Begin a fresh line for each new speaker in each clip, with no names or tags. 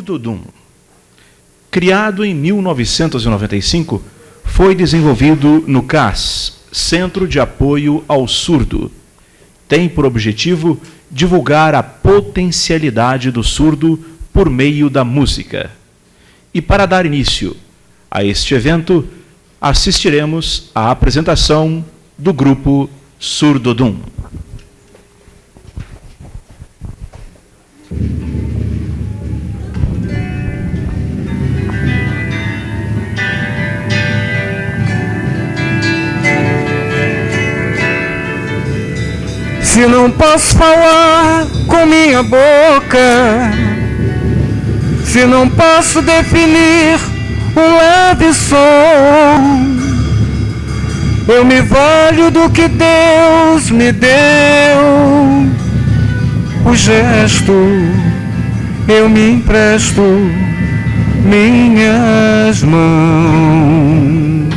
Surdodum. Criado em 1995, foi desenvolvido no CAS, Centro de Apoio ao Surdo. Tem por objetivo divulgar a potencialidade do surdo por meio da música. E para dar início a este evento, assistiremos à apresentação do grupo Surdodum.
Se não posso falar com minha boca, se não posso definir um leve som, eu me valho do que Deus me deu. O gesto, eu me empresto minhas mãos.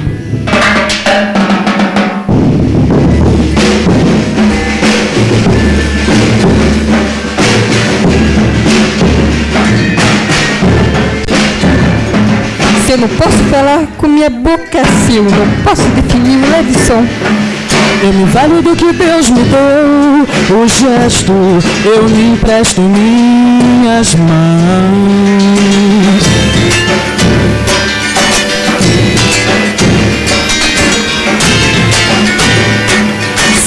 Se eu não posso falar com minha boca, se eu não posso definir um leve som, eu me valho do que Deus me deu. O gesto, eu me empresto minhas mãos.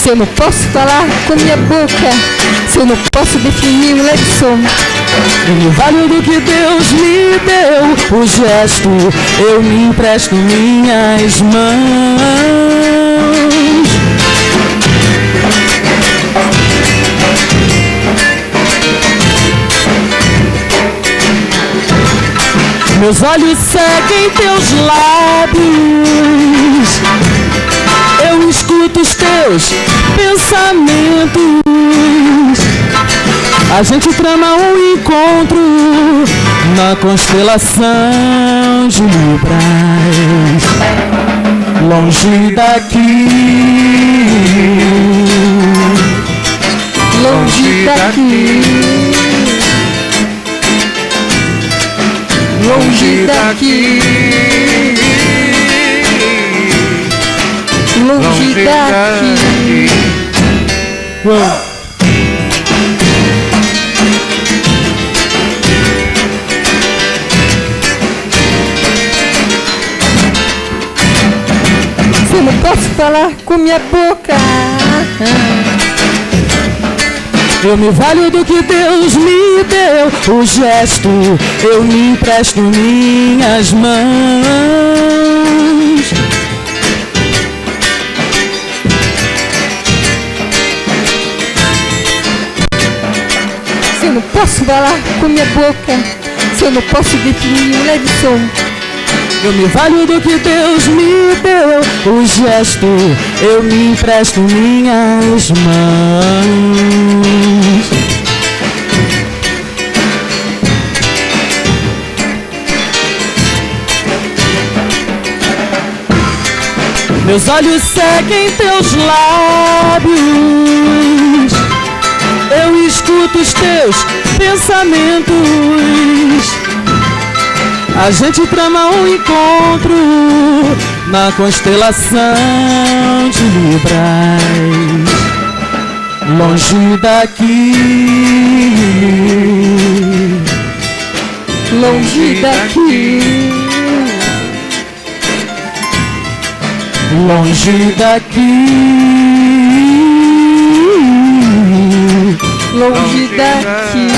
Se eu não posso falar com minha boca, se eu não posso definir um leve som, eu me valho do que Deus me deu. O gesto, eu me empresto minhas mãos. Meus olhos seguem teus lábios, eu escuto os teus pensamentos. A gente trama um encontro na constelação de Libras. Longe daqui, longe daqui, longe daqui, longe daqui. Se eu não posso falar com minha boca, eu me valho do que Deus me deu. O gesto, eu me empresto minhas mãos. Se eu não posso falar com minha boca, se eu não posso definir um leve som, eu me valho do que Deus me deu. O gesto, eu me empresto minhas mãos. Meus olhos seguem teus lábios, eu escuto os teus pensamentos. A gente trama um encontro na constelação de Libras. Longe daqui, longe daqui, longe daqui, longe daqui.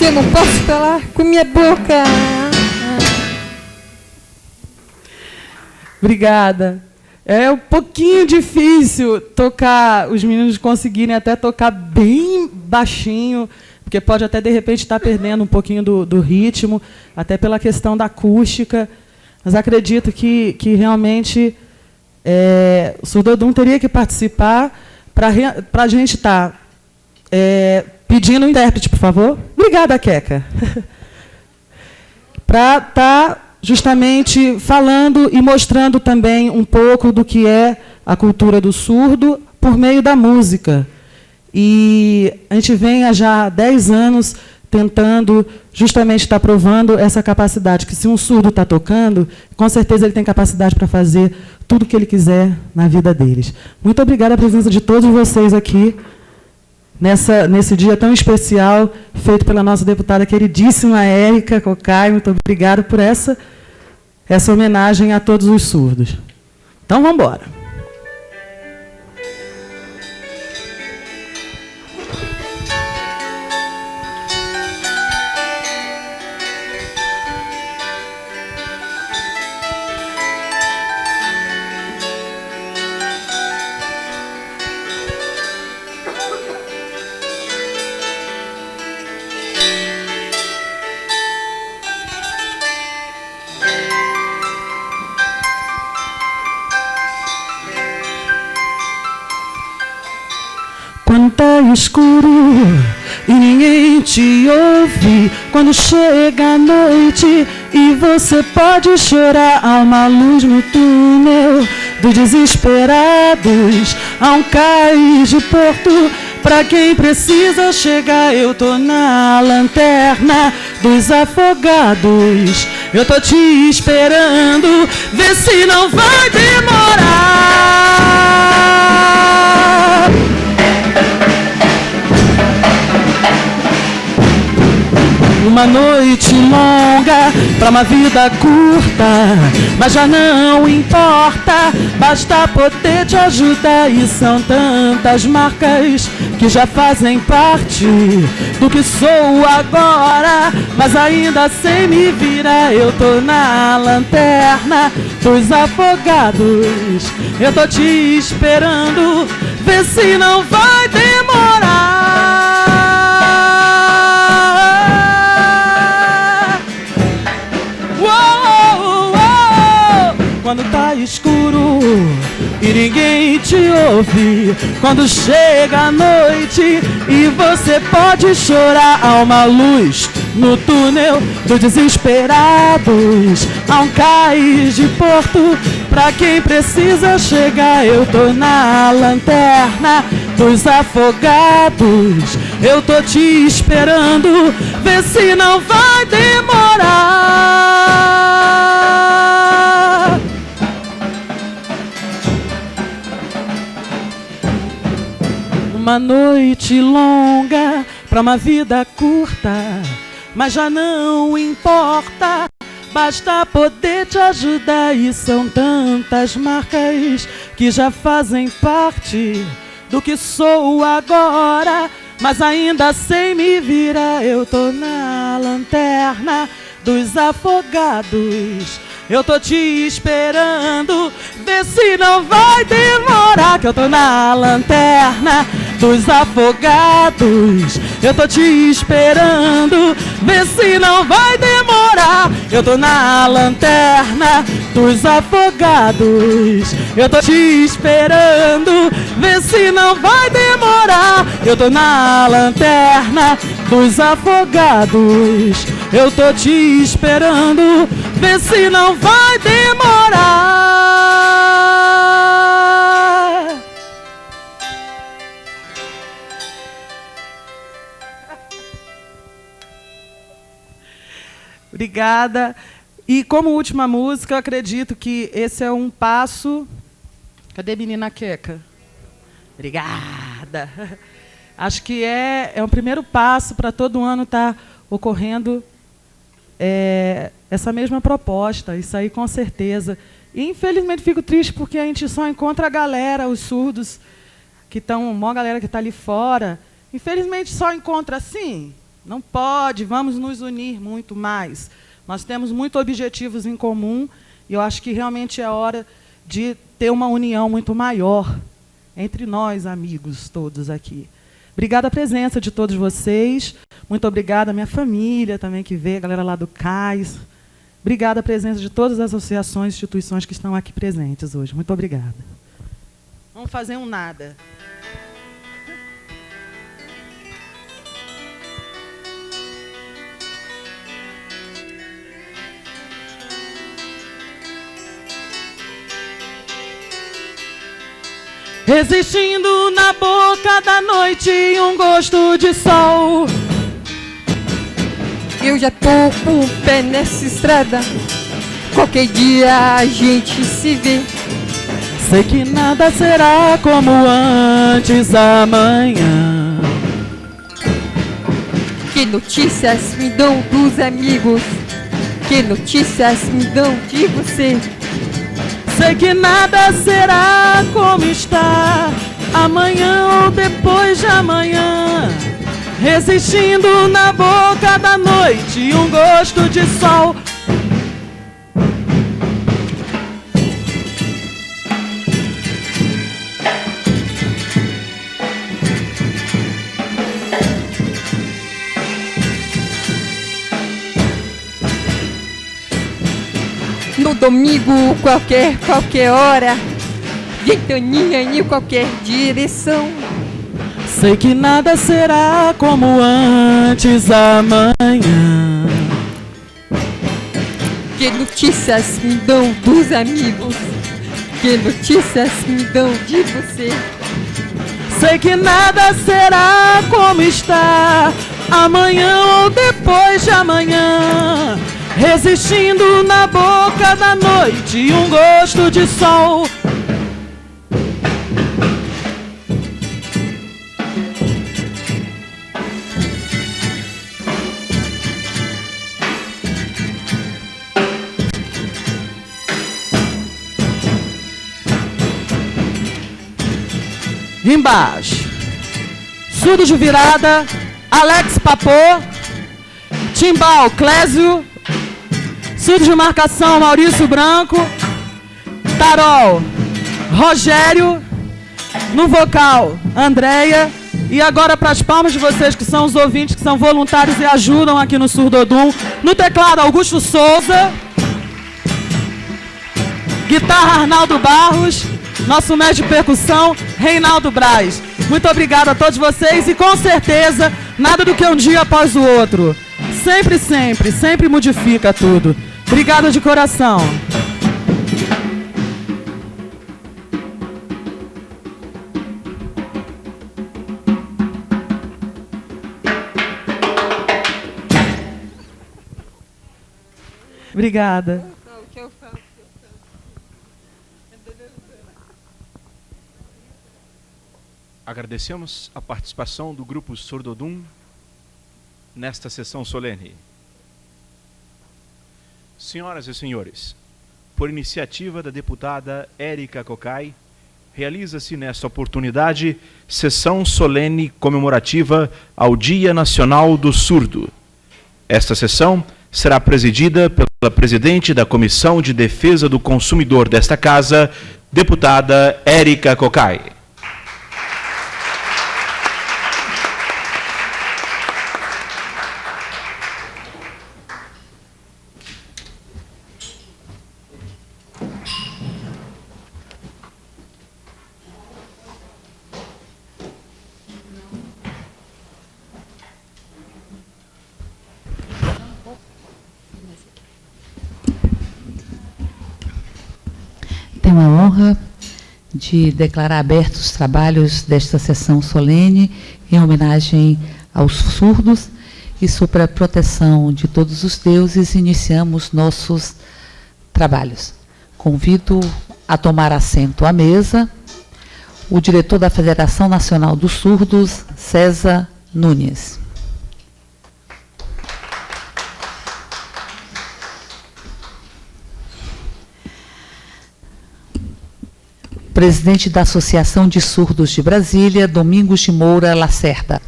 Eu não posso falar com minha boca. Obrigada. É um pouquinho difícil tocar, os meninos conseguirem até tocar bem baixinho, porque pode até de repente estar perdendo um pouquinho do ritmo, até pela questão da acústica. Mas acredito que realmente o Surdodum teria que participar para a gente estar pedindo um intérprete, por favor. Obrigada, Queca. Para estar justamente falando e mostrando também um pouco do que é a cultura do surdo por meio da música. E a gente vem há já 10 anos tentando justamente estar provando essa capacidade, que se um surdo está tocando, com certeza ele tem capacidade para fazer tudo o que ele quiser na vida deles. Muito obrigada a presença de todos vocês aqui, nesse dia tão especial, feito pela nossa deputada queridíssima Érica Cocai. Muito obrigada por essa homenagem a todos os surdos. Então, vamos embora. Quando tá escuro e ninguém te ouve, quando chega a noite e você pode chorar, há uma luz no túnel dos desesperados, há um cais de porto pra quem precisa chegar. Eu tô na lanterna dos afogados, eu tô te esperando, vê se não vai demorar. Uma noite longa pra uma vida curta, mas já não importa, basta poder te ajudar. E são tantas marcas que já fazem parte do que sou agora, mas ainda sem me virar. Eu tô na lanterna dos afogados, eu tô te esperando, vê se não vai demorar. Quando tá escuro e ninguém te ouve, quando chega a noite e você pode chorar, há uma luz no túnel dos desesperados, há um cais de porto pra quem precisa chegar. Eu tô na lanterna dos afogados, eu tô te esperando, vê se não vai demorar. Uma noite longa pra uma vida curta, mas já não importa, basta poder te ajudar. E são tantas marcas que já fazem parte do que sou agora, mas ainda sem me virar. Eu tô na lanterna dos afogados, eu tô te esperando, vê se não vai demorar. Que eu tô na lanterna dos afogados, eu tô te esperando, vê se não vai demorar. Eu tô na lanterna dos afogados, eu tô te esperando, vê se não vai demorar. Eu tô na lanterna dos afogados, eu tô te esperando, vê se não vai demorar. Obrigada. E como última música, eu acredito que esse é um passo... Cadê menina Queca? Obrigada. Acho que é um primeiro passo para todo ano estar ocorrendo essa mesma proposta, isso aí com certeza. E infelizmente fico triste porque a gente só encontra a galera, os surdos, que estão, uma galera que está ali fora, infelizmente só encontra assim. Não pode, vamos nos unir muito mais. Nós temos muitos objetivos em comum e eu acho que realmente é hora de ter uma união muito maior entre nós, amigos todos aqui. Obrigada a presença de todos vocês. Muito obrigada à minha família também que veio, a galera lá do CAIS. Obrigada a presença de todas as associações e instituições que estão aqui presentes hoje. Muito obrigada. Vamos fazer um nada. resistindo na boca da noite um gosto de sol.
Eu já tô com o pé nessa estrada, qualquer dia a gente se vê.
Sei que nada será como antes amanhã.
Que notícias me dão dos amigos? Que notícias me dão de você?
Sei que nada será como está amanhã ou depois de amanhã, resistindo na boca da noite um gosto de sol.
No domingo, qualquer hora, ventania em qualquer direção.
Sei que nada será como antes amanhã.
Que notícias me dão dos amigos? Que notícias me dão de você?
Sei que nada será como está amanhã ou depois de amanhã, resistindo na boca da noite um gosto de sol. Embaixo, surdo de virada, Alex Papô, timbal, Clésio, surdo de marcação, Maurício Branco, tarol, Rogério, no vocal, Andréia, e agora para as palmas de vocês que são os ouvintes, que são voluntários e ajudam aqui no Surdodum, no teclado, Augusto Souza, guitarra, Arnaldo Barros, nosso mestre de percussão, Reinaldo Braz. Muito obrigado a todos vocês e com certeza, nada do que um dia após o outro. Sempre modifica tudo. Obrigada de coração. Obrigada.
Agradecemos a participação do Grupo Surdodum nesta sessão solene. Senhoras e senhores, por iniciativa da deputada Érica Cocai, realiza-se nesta oportunidade sessão solene comemorativa ao Dia Nacional do Surdo. Esta sessão será presidida pela presidente da Comissão de Defesa do Consumidor desta Casa, deputada Érica Cocai.
Tenho a honra de declarar abertos os trabalhos desta sessão solene em homenagem aos surdos e sob a proteção de todos os deuses, iniciamos nossos trabalhos. Convido a tomar assento à mesa o diretor da Federação Nacional dos Surdos, César Nunes. Presidente da Associação de Surdos de Brasília, Domingos de Moura Lacerda.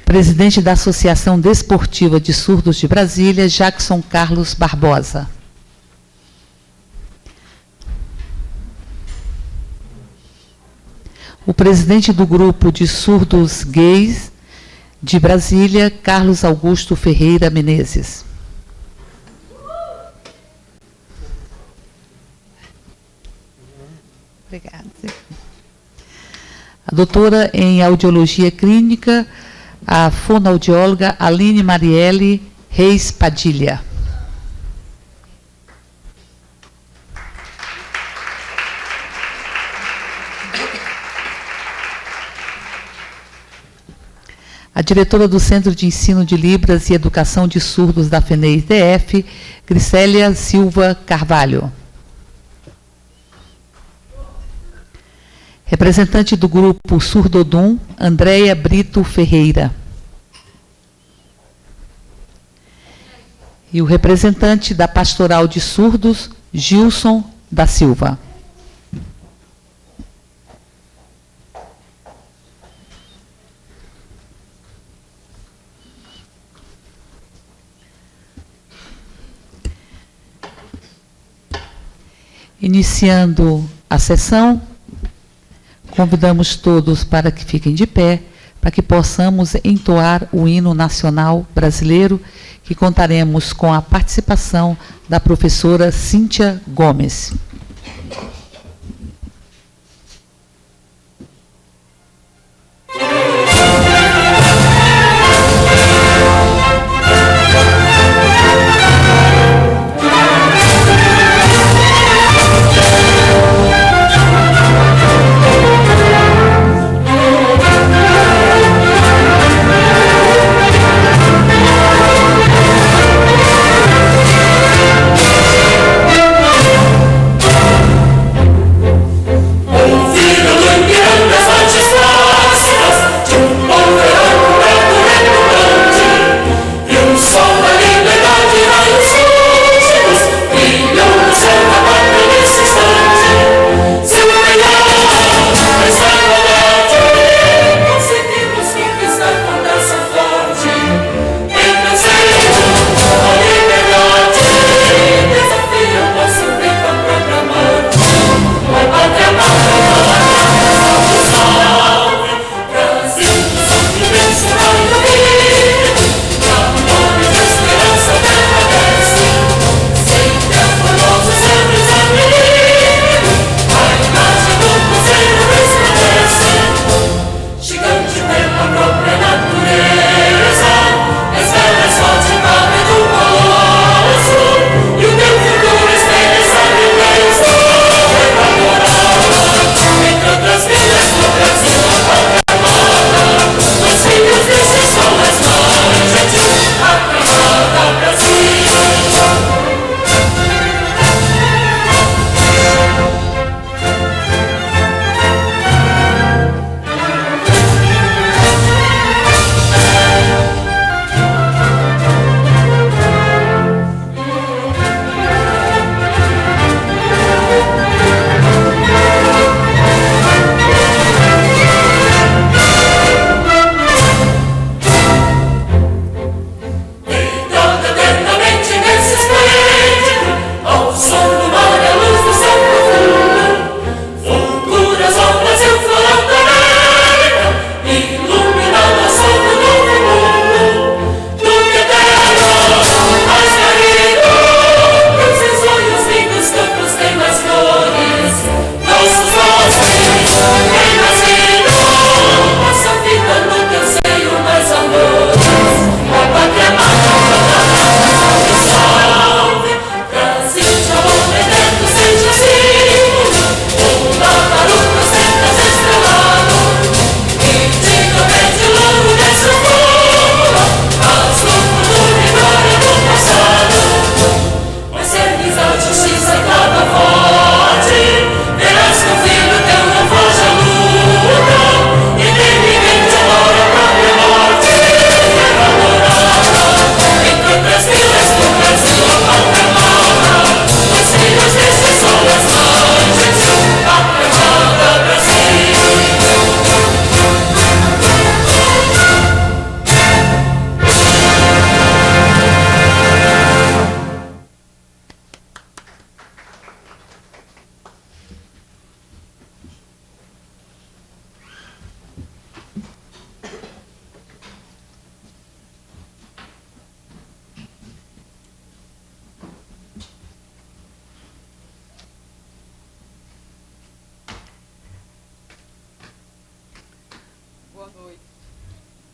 Presidente da Associação Desportiva de Surdos de Brasília, Jackson Carlos Barbosa. O presidente do Grupo de Surdos Gays de Brasília, Carlos Augusto Ferreira Menezes. Obrigada. A doutora em Audiologia Clínica, a fonoaudióloga Aline Marielle Reis Padilha. a diretora do Centro de Ensino de Libras e Educação de Surdos da FENEIS-DF, Gricélia Silva Carvalho. Representante do grupo Surdodum, Andréia Brito Ferreira. E o representante da Pastoral de Surdos, Gilson da Silva. Iniciando a sessão, convidamos todos para que fiquem de pé, para que possamos entoar o hino nacional brasileiro, que contaremos com a participação da professora Cíntia Gomes.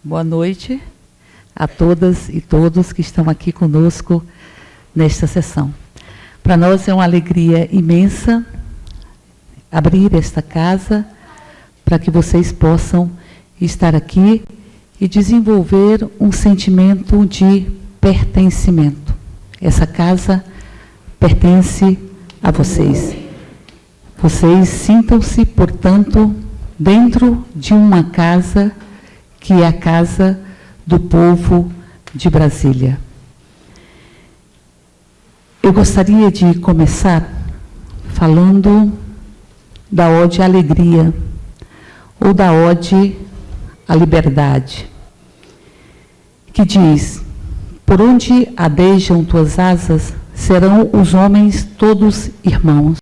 Boa noite a todas e todos que estão aqui conosco nesta sessão. Para nós é uma alegria imensa abrir esta casa para que vocês possam estar aqui e desenvolver um sentimento de pertencimento. Essa casa pertence a vocês. Vocês sintam-se, portanto, dentro de uma casa que é a casa do povo de Brasília. Eu gostaria de começar falando da ode à alegria, ou da ode à liberdade, que diz: por onde adejam tuas asas, serão os homens todos irmãos.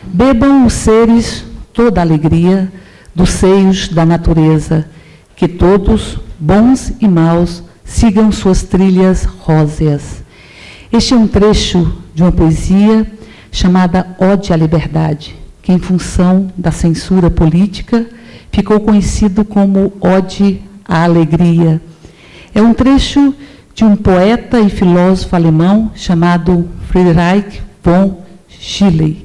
Bebam os seres toda a alegria dos seios da natureza, que todos, bons e maus, sigam suas trilhas róseas. Este é um trecho de uma poesia chamada Ode à Liberdade, que, em função da censura política, ficou conhecido como Ode à Alegria. É um trecho de um poeta e filósofo alemão chamado Friedrich von Schiller,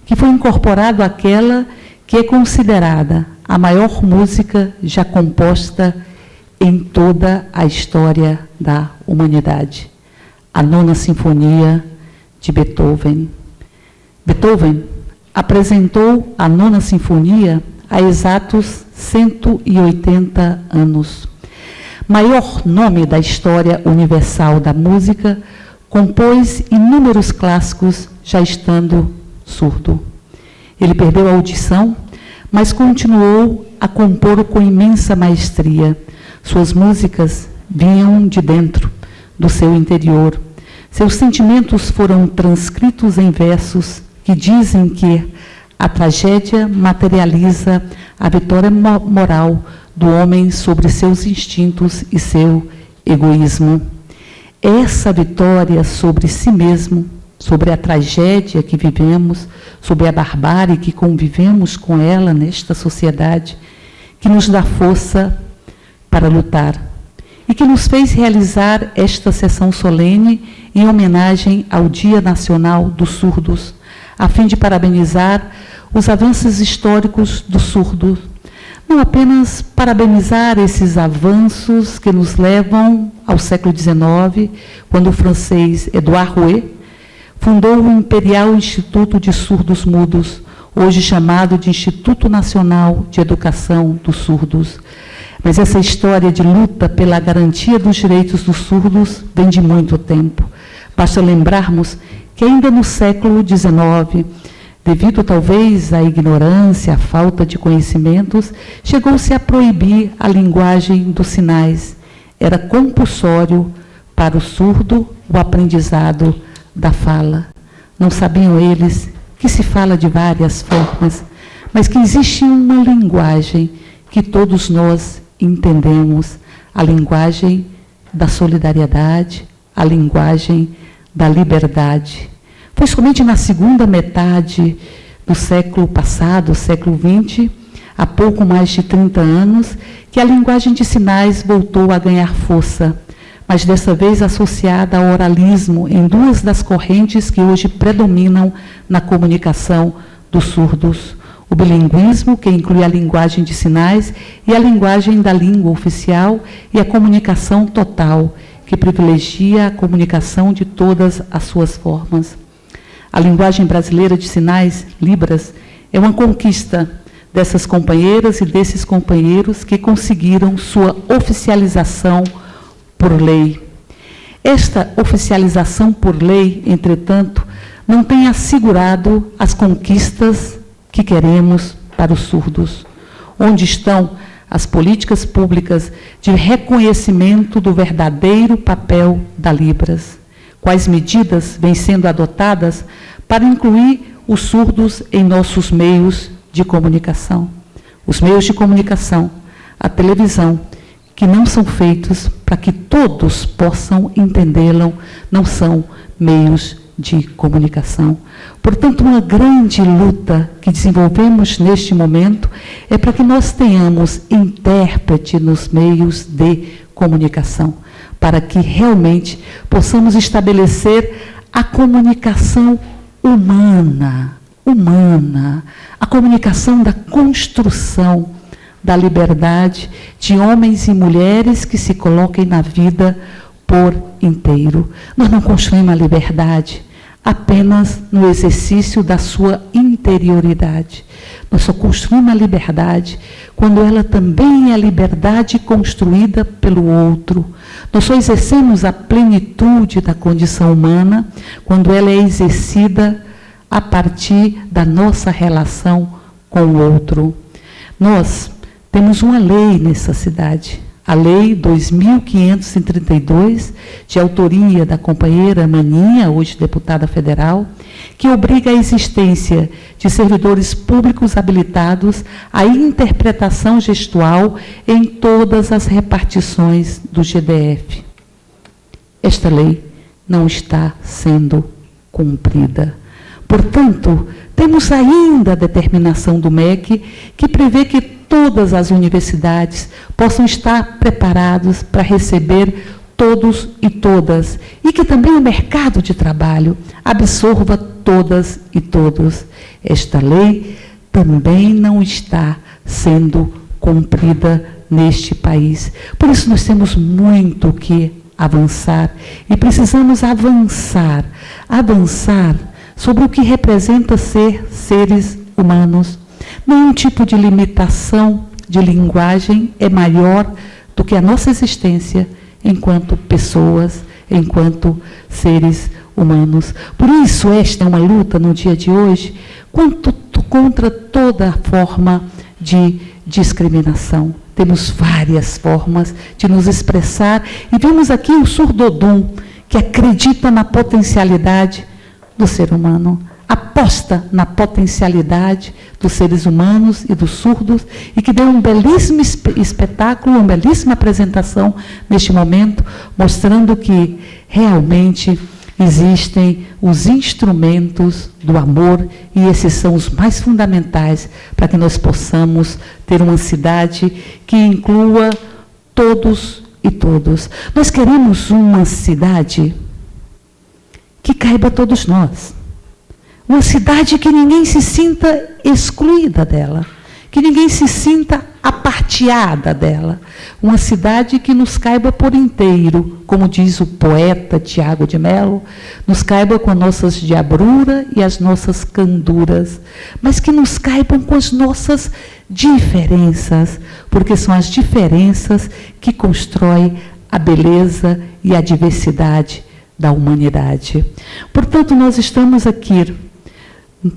que foi incorporado àquela que é considerada a maior música já composta em toda a história da humanidade, a Nona Sinfonia de Beethoven. Beethoven apresentou a Nona Sinfonia há exatos 180 anos. Maior nome da história universal da música, compôs inúmeros clássicos já estando surdo. Ele perdeu a audição, mas continuou a compor com imensa maestria. Suas músicas vinham de dentro, do seu interior. Seus sentimentos foram transcritos em versos que dizem que a tragédia materializa a vitória moral do homem sobre seus instintos e seu egoísmo. Essa vitória sobre si mesmo, sobre a tragédia que vivemos, sobre a barbárie que convivemos com ela nesta sociedade, que nos dá força para lutar e que nos fez realizar esta sessão solene em homenagem ao Dia Nacional dos Surdos, a fim de parabenizar os avanços históricos do surdo. Não apenas parabenizar esses avanços que nos levam ao século XIX, quando o francês Édouard Rouet fundou o Imperial Instituto de Surdos Mudos, hoje chamado de Instituto Nacional de Educação dos Surdos. Mas essa história de luta pela garantia dos direitos dos surdos vem de muito tempo. Basta lembrarmos que ainda no século XIX, devido talvez à ignorância, à falta de conhecimentos, chegou-se a proibir a linguagem dos sinais. Era compulsório para o surdo o aprendizado da fala. Não sabiam eles que se fala de várias formas, mas que existe uma linguagem que todos nós entendemos, a linguagem da solidariedade, a linguagem da liberdade. Foi somente na segunda metade do século passado, século XX, há pouco mais de 30 anos, que a linguagem de sinais voltou a ganhar força, mas dessa vez associada ao oralismo em duas das correntes que hoje predominam na comunicação dos surdos. O bilinguismo, que inclui a linguagem de sinais, e a linguagem da língua oficial, e a comunicação total, que privilegia a comunicação de todas as suas formas. A linguagem brasileira de sinais, Libras, é uma conquista dessas companheiras e desses companheiros que conseguiram sua oficialização por lei. Esta oficialização por lei, entretanto, não tem assegurado as conquistas que queremos para os surdos. Onde estão as políticas públicas de reconhecimento do verdadeiro papel da Libras? Quais medidas vêm sendo adotadas para incluir os surdos em nossos meios de comunicação? Os meios de comunicação, a televisão, que não são feitos para que todos possam entendê-lo, não são meios de comunicação. Portanto, uma grande luta que desenvolvemos neste momento é para que nós tenhamos intérprete nos meios de comunicação, para que realmente possamos estabelecer a comunicação humana, a comunicação da construção da liberdade de homens e mulheres que se coloquem na vida por inteiro. Nós não construímos a liberdade apenas no exercício da sua interioridade. Nós só construímos a liberdade quando ela também é a liberdade construída pelo outro. Nós só exercemos a plenitude da condição humana quando ela é exercida a partir da nossa relação com o outro. Nós temos uma lei nessa cidade, a Lei 2.532, de autoria da companheira Maninha, hoje deputada federal, que obriga a existência de servidores públicos habilitados à interpretação gestual em todas as repartições do GDF. Esta lei não está sendo cumprida. Portanto, temos ainda a determinação do MEC, que prevê que todas as universidades possam estar preparados para receber todos e todas, e que também o mercado de trabalho absorva todas e todos. Esta lei também não está sendo cumprida neste país. Por isso nós temos muito que avançar, e precisamos avançar sobre o que representa ser seres humanos. Nenhum tipo de limitação de linguagem é maior do que a nossa existência enquanto pessoas, enquanto seres humanos. Por isso, esta é uma luta no dia de hoje contra toda forma de discriminação. Temos várias formas de nos expressar, e vemos aqui o Surdodum, que acredita na potencialidade do ser humano, aposta na potencialidade dos seres humanos e dos surdos, e que deu um belíssimo espetáculo, uma belíssima apresentação neste momento, mostrando que realmente existem os instrumentos do amor, e esses são os mais fundamentais para que nós possamos ter uma cidade que inclua todos e todos. Nós queremos uma cidade que caiba a todos nós. Uma cidade que ninguém se sinta excluída dela, que ninguém se sinta aparteada dela. Uma cidade que nos caiba por inteiro, como diz o poeta Tiago de Mello, nos caiba com as nossas diabruras e as nossas canduras, mas que nos caibam com as nossas diferenças, porque são as diferenças que constroem a beleza e a diversidade da humanidade. Portanto, nós estamos aqui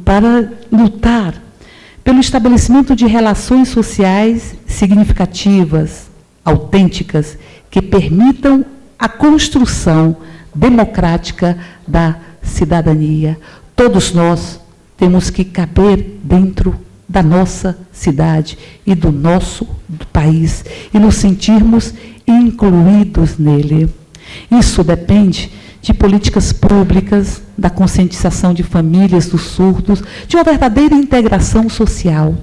para lutar pelo estabelecimento de relações sociais significativas, autênticas, que permitam a construção democrática da cidadania. Todos nós temos que caber dentro da nossa cidade e do nosso país e nos sentirmos incluídos nele. Isso depende de políticas públicas, da conscientização de famílias dos surdos, de uma verdadeira integração social.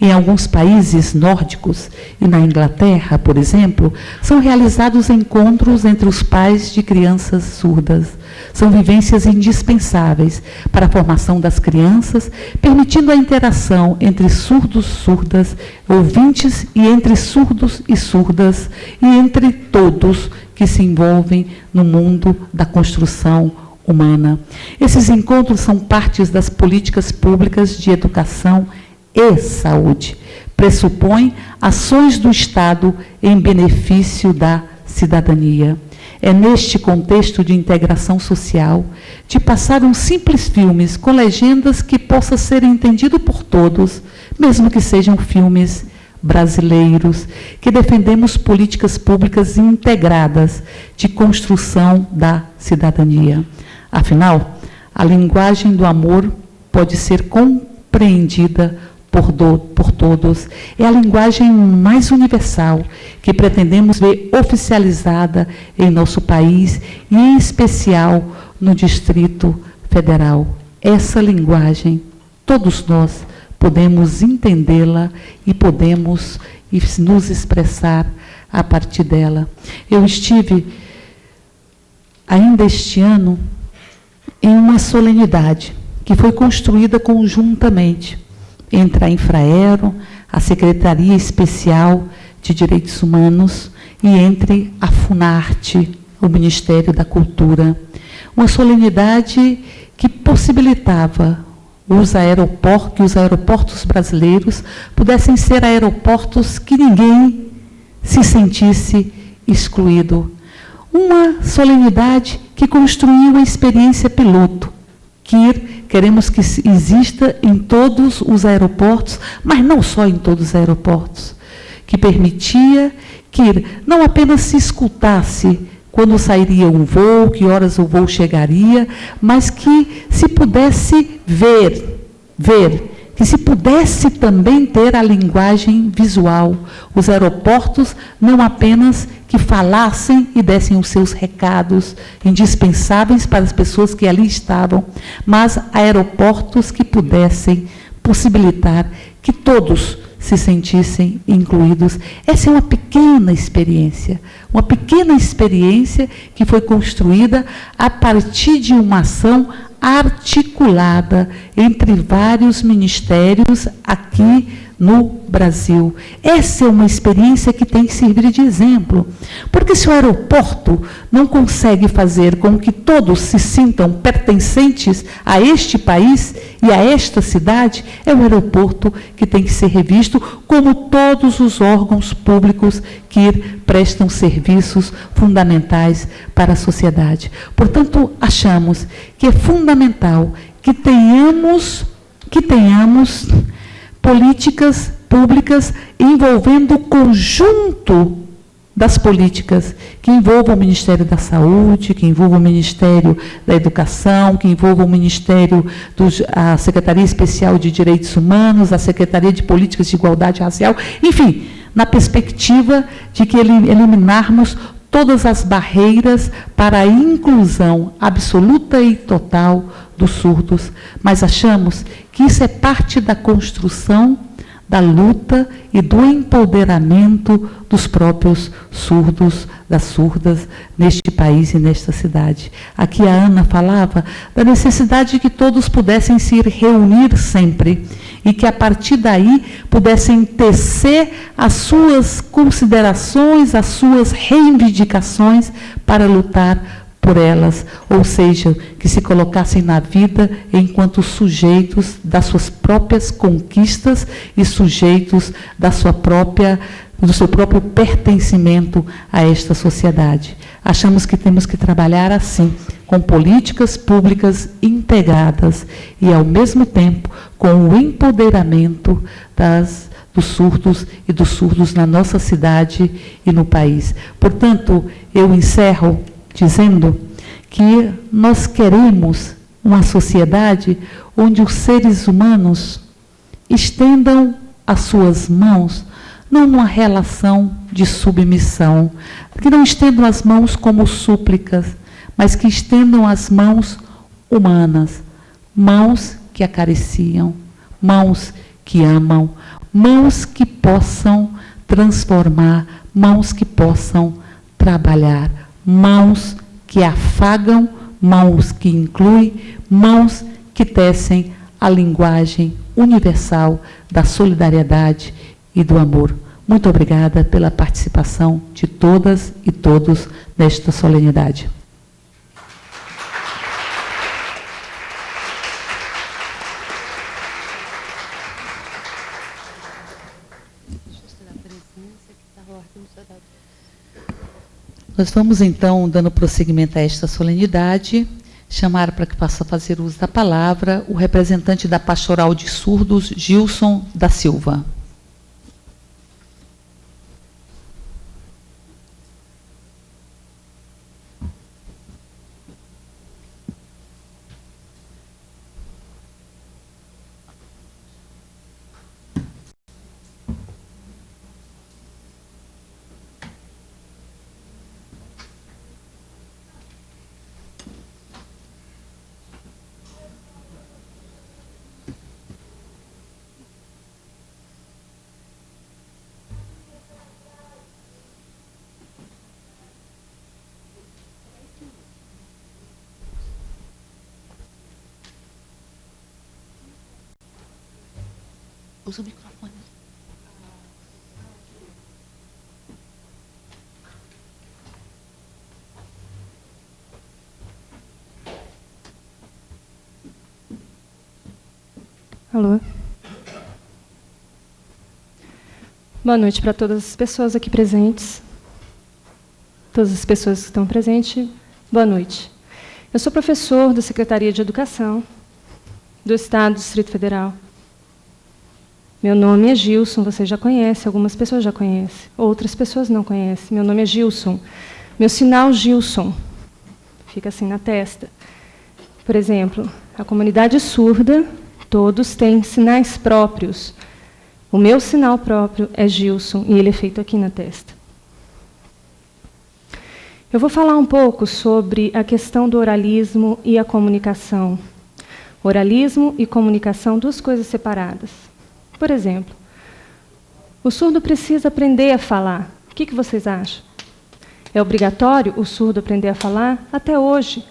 Em alguns países nórdicos e na Inglaterra, por exemplo, são realizados encontros entre os pais de crianças surdas. São vivências indispensáveis para a formação das crianças, permitindo a interação entre surdos, surdas, ouvintes, e entre surdos e surdas, e entre todos que se envolvem no mundo da construção humana. Esses encontros são partes das políticas públicas de educação e saúde. Pressupõem ações do Estado em benefício da cidadania. É neste contexto de integração social, de passar uns simples filmes com legendas que possa ser entendido por todos, mesmo que sejam filmes brasileiros, que defendemos políticas públicas integradas de construção da cidadania. Afinal, a linguagem do amor pode ser compreendida por todos. É a linguagem mais universal que pretendemos ver oficializada em nosso país e, em especial, no Distrito Federal. Essa linguagem, todos nós podemos entendê-la e podemos nos expressar a partir dela. Eu estive, ainda este ano, em uma solenidade que foi construída conjuntamente entre a Infraero, a Secretaria Especial de Direitos Humanos e entre a Funarte, o Ministério da Cultura. Uma solenidade que possibilitava que os aeroportos brasileiros pudessem ser aeroportos que ninguém se sentisse excluído. Uma solenidade que construiu a experiência piloto, que queremos que exista em todos os aeroportos, mas não só em todos os aeroportos, que permitia que não apenas se escutasse quando sairia um voo, que horas o voo chegaria, mas que se pudesse ver, que se pudesse também ter a linguagem visual. Os aeroportos não apenas que falassem e dessem os seus recados indispensáveis para as pessoas que ali estavam, mas aeroportos que pudessem possibilitar que todos se sentissem incluídos. Essa é uma pequena experiência que foi construída a partir de uma ação articulada entre vários ministérios aqui no Brasil. Essa é uma experiência que tem que servir de exemplo, porque se o aeroporto não consegue fazer com que todos se sintam pertencentes a este país e a esta cidade, é o aeroporto que tem que ser revisto, como todos os órgãos públicos que prestam serviços fundamentais para a sociedade. Portanto, achamos que é fundamental que tenhamos políticas públicas envolvendo o conjunto das políticas, que envolvam o Ministério da Saúde, que envolvam o Ministério da Educação, que envolvam o Ministério, a Secretaria Especial de Direitos Humanos, a Secretaria de Políticas de Igualdade Racial, enfim, na perspectiva de que eliminarmos todas as barreiras para a inclusão absoluta e total dos surdos, mas achamos que isso é parte da construção da luta e do empoderamento dos próprios surdos, das surdas, neste país e nesta cidade. Aqui a Ana falava da necessidade de que todos pudessem se reunir sempre e que, a partir daí, pudessem tecer as suas considerações, as suas reivindicações para lutar por elas, ou seja, que se colocassem na vida enquanto sujeitos das suas próprias conquistas e sujeitos do seu próprio pertencimento a esta sociedade. Achamos que temos que trabalhar assim, com políticas públicas integradas e, ao mesmo tempo, com o empoderamento dos surdos e dos surdos na nossa cidade e no país. Portanto, eu encerro dizendo que nós queremos uma sociedade onde os seres humanos estendam as suas mãos, não numa relação de submissão, que não estendam as mãos como súplicas, mas que estendam as mãos humanas, mãos que acariciam, mãos que amam, mãos que possam transformar, mãos que possam trabalhar, mãos que afagam, mãos que incluem, mãos que tecem a linguagem universal da solidariedade e do amor. Muito obrigada pela participação de todas e todos nesta solenidade. Nós vamos, então, dando prosseguimento a esta solenidade, chamar para que possa fazer uso da palavra o representante da Pastoral de Surdos, Gilson da Silva. Usa o microfone.
Alô? Boa noite para todas as pessoas aqui presentes. Todas as pessoas que estão presentes, boa noite. Eu sou professor da Secretaria de Educação do Estado do Distrito Federal. Meu nome é Gilson, vocês já conhecem, algumas pessoas já conhecem, outras pessoas não conhecem. Meu nome é Gilson. Meu sinal Gilson fica assim na testa. Por exemplo, a comunidade surda, todos têm sinais próprios. O meu sinal próprio é Gilson e ele é feito aqui na testa. Eu vou falar um pouco sobre a questão do oralismo e a comunicação. Oralismo e comunicação, duas coisas separadas. Por exemplo, o surdo precisa aprender a falar. O que vocês acham? É obrigatório o surdo aprender a falar? Até hoje,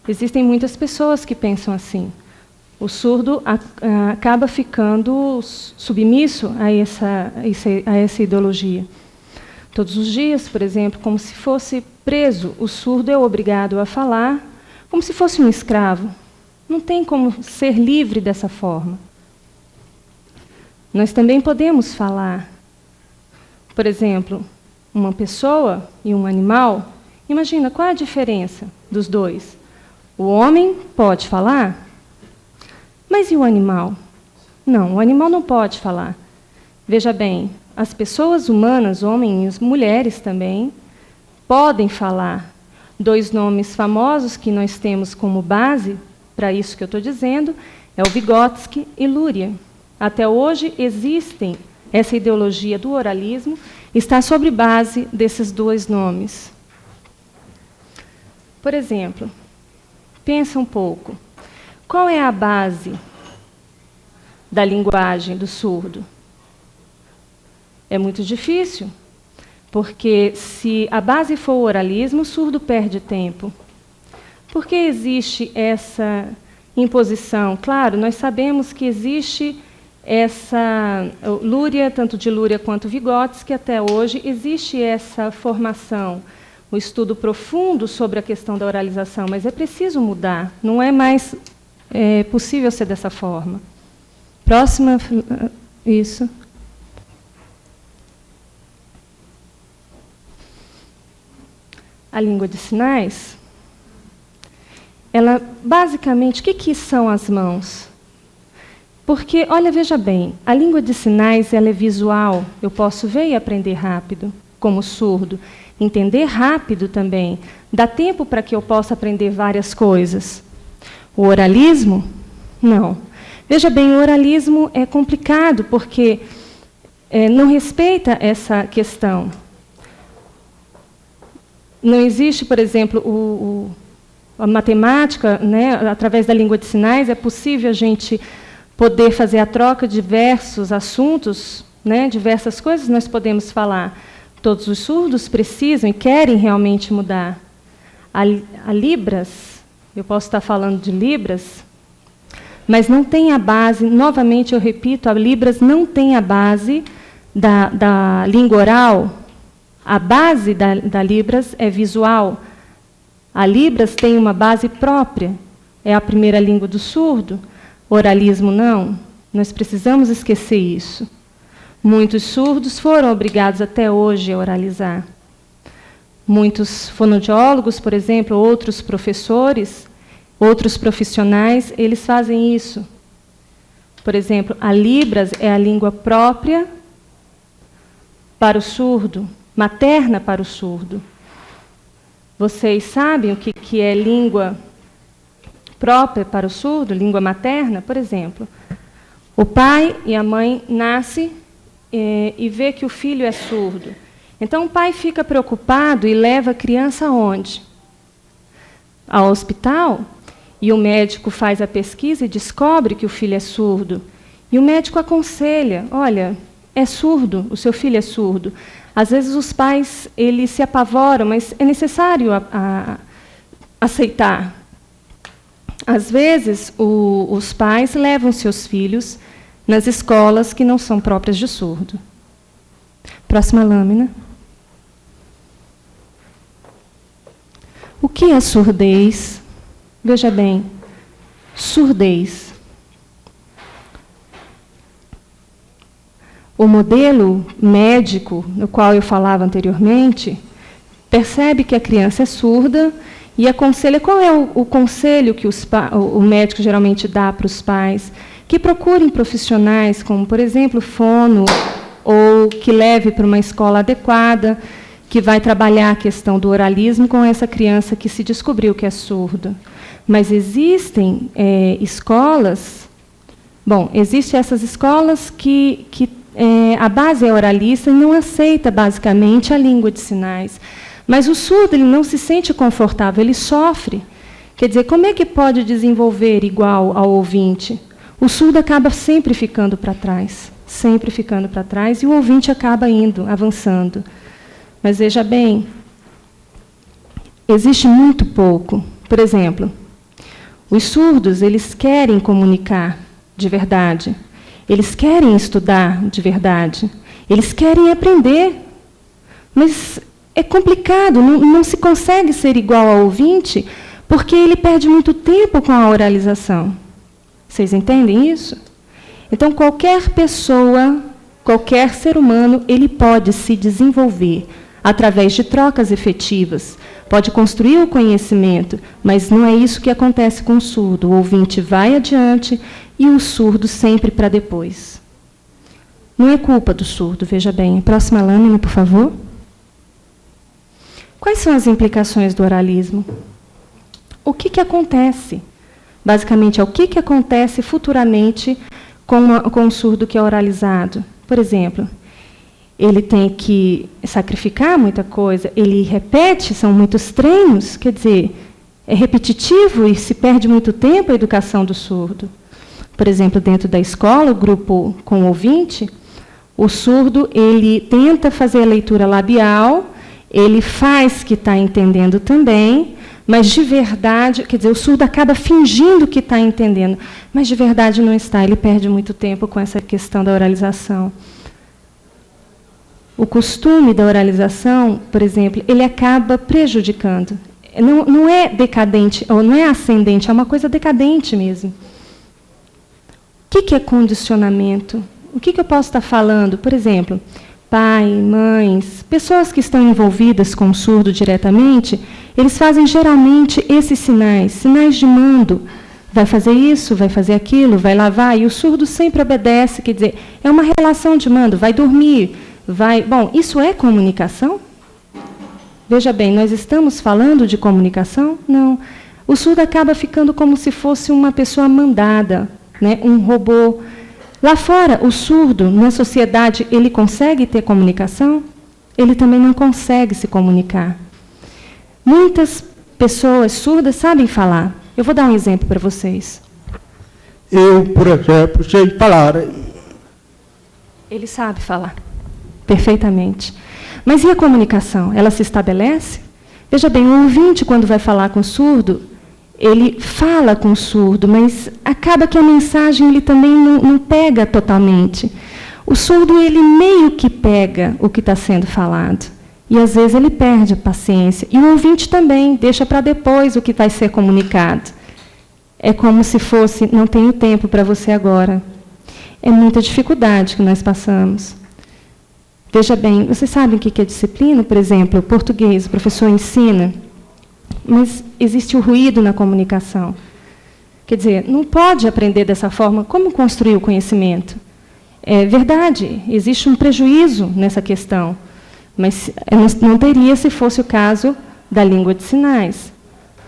existem muitas pessoas que pensam assim. O surdo acaba ficando submisso a essa ideologia. Todos os dias, por exemplo, como se fosse preso, o surdo é obrigado a falar como se fosse um escravo. Não tem como ser livre dessa forma. Nós também podemos falar. Por exemplo, uma pessoa e um animal. Imagina, qual é a diferença dos dois? O homem pode falar? Mas e o animal? Não, o animal não pode falar. Veja bem, as pessoas humanas, homens e mulheres também, podem falar. Dois nomes famosos que nós temos como base para isso que eu estou dizendo é o Vygotsky e Luria. Até hoje existem, essa ideologia do oralismo está sobre base desses dois nomes. Por exemplo, pensa um pouco. Qual é a base da linguagem do surdo? É muito difícil, porque se a base for o oralismo, o surdo perde tempo. Por que existe essa imposição? Claro, nós sabemos que existe essa Luria, tanto de Luria quanto Vygotsky, até hoje existe essa formação, o estudo profundo sobre a questão da oralização, mas é preciso mudar, não é mais possível ser dessa forma. Próxima, isso. A língua de sinais, ela, basicamente, o que são as mãos? Porque, olha, veja bem, a língua de sinais ela é visual, eu posso ver e aprender rápido, como surdo, entender rápido também, dá tempo para que eu possa aprender várias coisas. O oralismo, não. Veja bem, o oralismo é complicado, porque não respeita essa questão. Não existe, por exemplo, a matemática, né, através da língua de sinais, é possível a gente poder fazer a troca de diversos assuntos, né, diversas coisas nós podemos falar. Todos os surdos precisam e querem realmente mudar. A Libras, eu posso estar falando de Libras, mas não tem a base, novamente eu repito, a Libras não tem a base da língua oral. A base da Libras é visual. A Libras tem uma base própria, é a primeira língua do surdo. Oralismo não. Nós precisamos esquecer isso. Muitos surdos foram obrigados até hoje a oralizar. Muitos fonoaudiólogos, por exemplo, outros professores, outros profissionais, eles fazem isso. Por exemplo, a Libras é a língua própria para o surdo, materna para o surdo. Vocês sabem o que é língua própria para o surdo, língua materna? Por exemplo, o pai e a mãe nascem e vê que o filho é surdo. Então, o pai fica preocupado e leva a criança aonde? Ao hospital, e o médico faz a pesquisa e descobre que o filho é surdo. E o médico aconselha, olha, é surdo, o seu filho é surdo. Às vezes os pais eles se apavoram, mas é necessário aceitar. Às vezes os pais levam seus filhos nas escolas que não são próprias de surdo. Próxima lâmina. O que é surdez? Veja bem, surdez. O modelo médico, no qual eu falava anteriormente, percebe que a criança é surda e aconselha. Qual é o conselho que o médico geralmente dá para os pais? Que procurem profissionais, como, por exemplo, fono, ou que leve para uma escola adequada, que vai trabalhar a questão do oralismo com essa criança que se descobriu que é surda. Mas existem escolas... Bom, existem essas escolas que a base é oralista e não aceita, basicamente, a língua de sinais. Mas o surdo ele não se sente confortável, ele sofre. Quer dizer, como é que pode desenvolver igual ao ouvinte? O surdo acaba sempre ficando para trás, e o ouvinte acaba indo, avançando. Mas veja bem, existe muito pouco. Por exemplo, os surdos, eles querem comunicar de verdade. Eles querem estudar de verdade. Eles querem aprender. Mas é complicado, não se consegue ser igual ao ouvinte, porque ele perde muito tempo com a oralização. Vocês entendem isso? Então, qualquer pessoa, qualquer ser humano, ele pode se desenvolver através de trocas efetivas, pode construir o conhecimento, mas não é isso que acontece com o surdo. O ouvinte vai adiante e o surdo sempre para depois. Não é culpa do surdo, veja bem. Próxima lâmina, por favor. Quais são as implicações do oralismo? O que acontece? Basicamente, é o que acontece futuramente com o surdo que é oralizado. Por exemplo, ele tem que sacrificar muita coisa, ele repete, são muitos treinos, quer dizer, é repetitivo e se perde muito tempo a educação do surdo. Por exemplo, dentro da escola, o grupo com o ouvinte, o surdo ele tenta fazer a leitura labial, ele faz que está entendendo também, mas de verdade, quer dizer, o surdo acaba fingindo que está entendendo, mas de verdade não está, ele perde muito tempo com essa questão da oralização. O costume da oralização, por exemplo, ele acaba prejudicando. Não é decadente, ou não é ascendente, é uma coisa decadente mesmo. O que é condicionamento? O que eu posso estar falando? Por exemplo, pai, mães, pessoas que estão envolvidas com o surdo diretamente, eles fazem geralmente esses sinais de mando. Vai fazer isso, vai fazer aquilo, vai lavar, e o surdo sempre obedece, quer dizer, é uma relação de mando, vai dormir, vai... Bom, isso é comunicação? Veja bem, nós estamos falando de comunicação? Não. O surdo acaba ficando como se fosse uma pessoa mandada, né? Um robô. Lá fora, o surdo, na sociedade, ele consegue ter comunicação? Ele também não consegue se comunicar. Muitas pessoas surdas sabem falar. Eu vou dar um exemplo para vocês.
Eu, por exemplo, sei falar.
Ele sabe falar perfeitamente. Mas e a comunicação? Ela se estabelece? Veja bem, o ouvinte, quando vai falar com o surdo, ele fala com o surdo, mas acaba que a mensagem ele também não pega totalmente. O surdo, ele meio que pega o que está sendo falado. E, às vezes, ele perde a paciência. E o ouvinte também deixa para depois o que vai ser comunicado. É como se fosse, não tenho tempo para você agora. É muita dificuldade que nós passamos. Veja bem, vocês sabem o que é disciplina? Por exemplo, o português, o professor ensina, mas existe o ruído na comunicação. Quer dizer, não pode aprender dessa forma. Como construir o conhecimento? É verdade, existe um prejuízo nessa questão, mas não teria se fosse o caso da língua de sinais.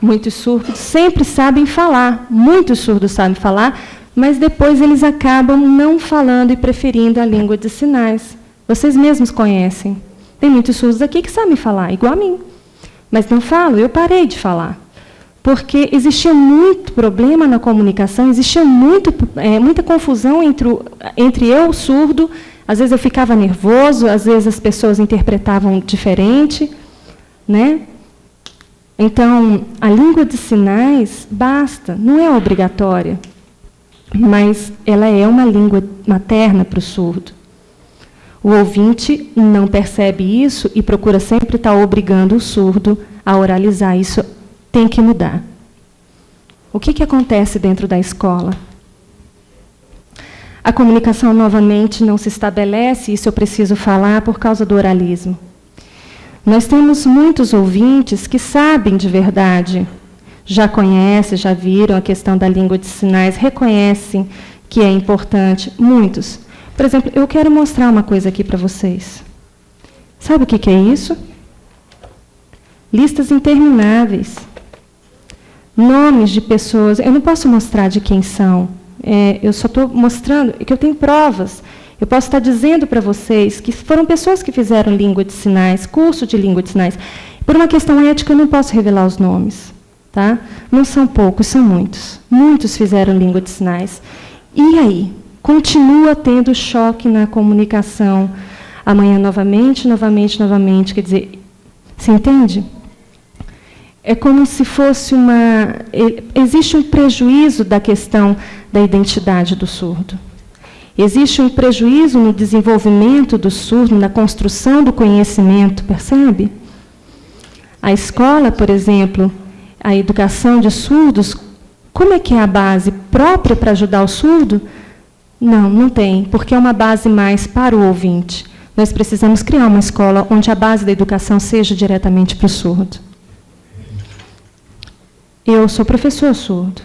Muitos surdos sempre sabem falar, muitos surdos sabem falar, mas depois eles acabam não falando e preferindo a língua de sinais. Vocês mesmos conhecem. Tem muitos surdos aqui que sabem falar, igual a mim. Mas não falo, eu parei de falar. Porque existia muito problema na comunicação, existia muita confusão entre eu, o surdo. Às vezes eu ficava nervoso, às vezes as pessoas interpretavam diferente, né? Então, a língua de sinais basta, não é obrigatória. mas ela é uma língua materna para o surdo. O ouvinte não percebe isso e procura sempre estar obrigando o surdo a oralizar. Isso tem que mudar. O que acontece dentro da escola? A comunicação, novamente, não se estabelece, isso eu preciso falar por causa do oralismo. Nós temos muitos ouvintes que sabem de verdade, já conhecem, já viram a questão da língua de sinais, reconhecem que é importante, muitos. Por exemplo, eu quero mostrar uma coisa aqui para vocês. Sabe o que é isso? Listas intermináveis. Nomes de pessoas. Eu não posso mostrar de quem são. Eu só estou mostrando que eu tenho provas. Eu posso estar dizendo para vocês que foram pessoas que fizeram língua de sinais, curso de língua de sinais. Por uma questão ética, eu não posso revelar os nomes. Tá? Não são poucos, são muitos. Muitos fizeram língua de sinais. E aí? Continua tendo choque na comunicação. Amanhã, novamente. Quer dizer, você entende? É como se fosse uma... Existe um prejuízo da questão da identidade do surdo. Existe um prejuízo no desenvolvimento do surdo, na construção do conhecimento, percebe? A escola, por exemplo, a educação de surdos, como é que é a base própria para ajudar o surdo? Não, não tem, porque é uma base mais para o ouvinte. Nós precisamos criar uma escola onde a base da educação seja diretamente para o surdo. Eu sou professor surdo.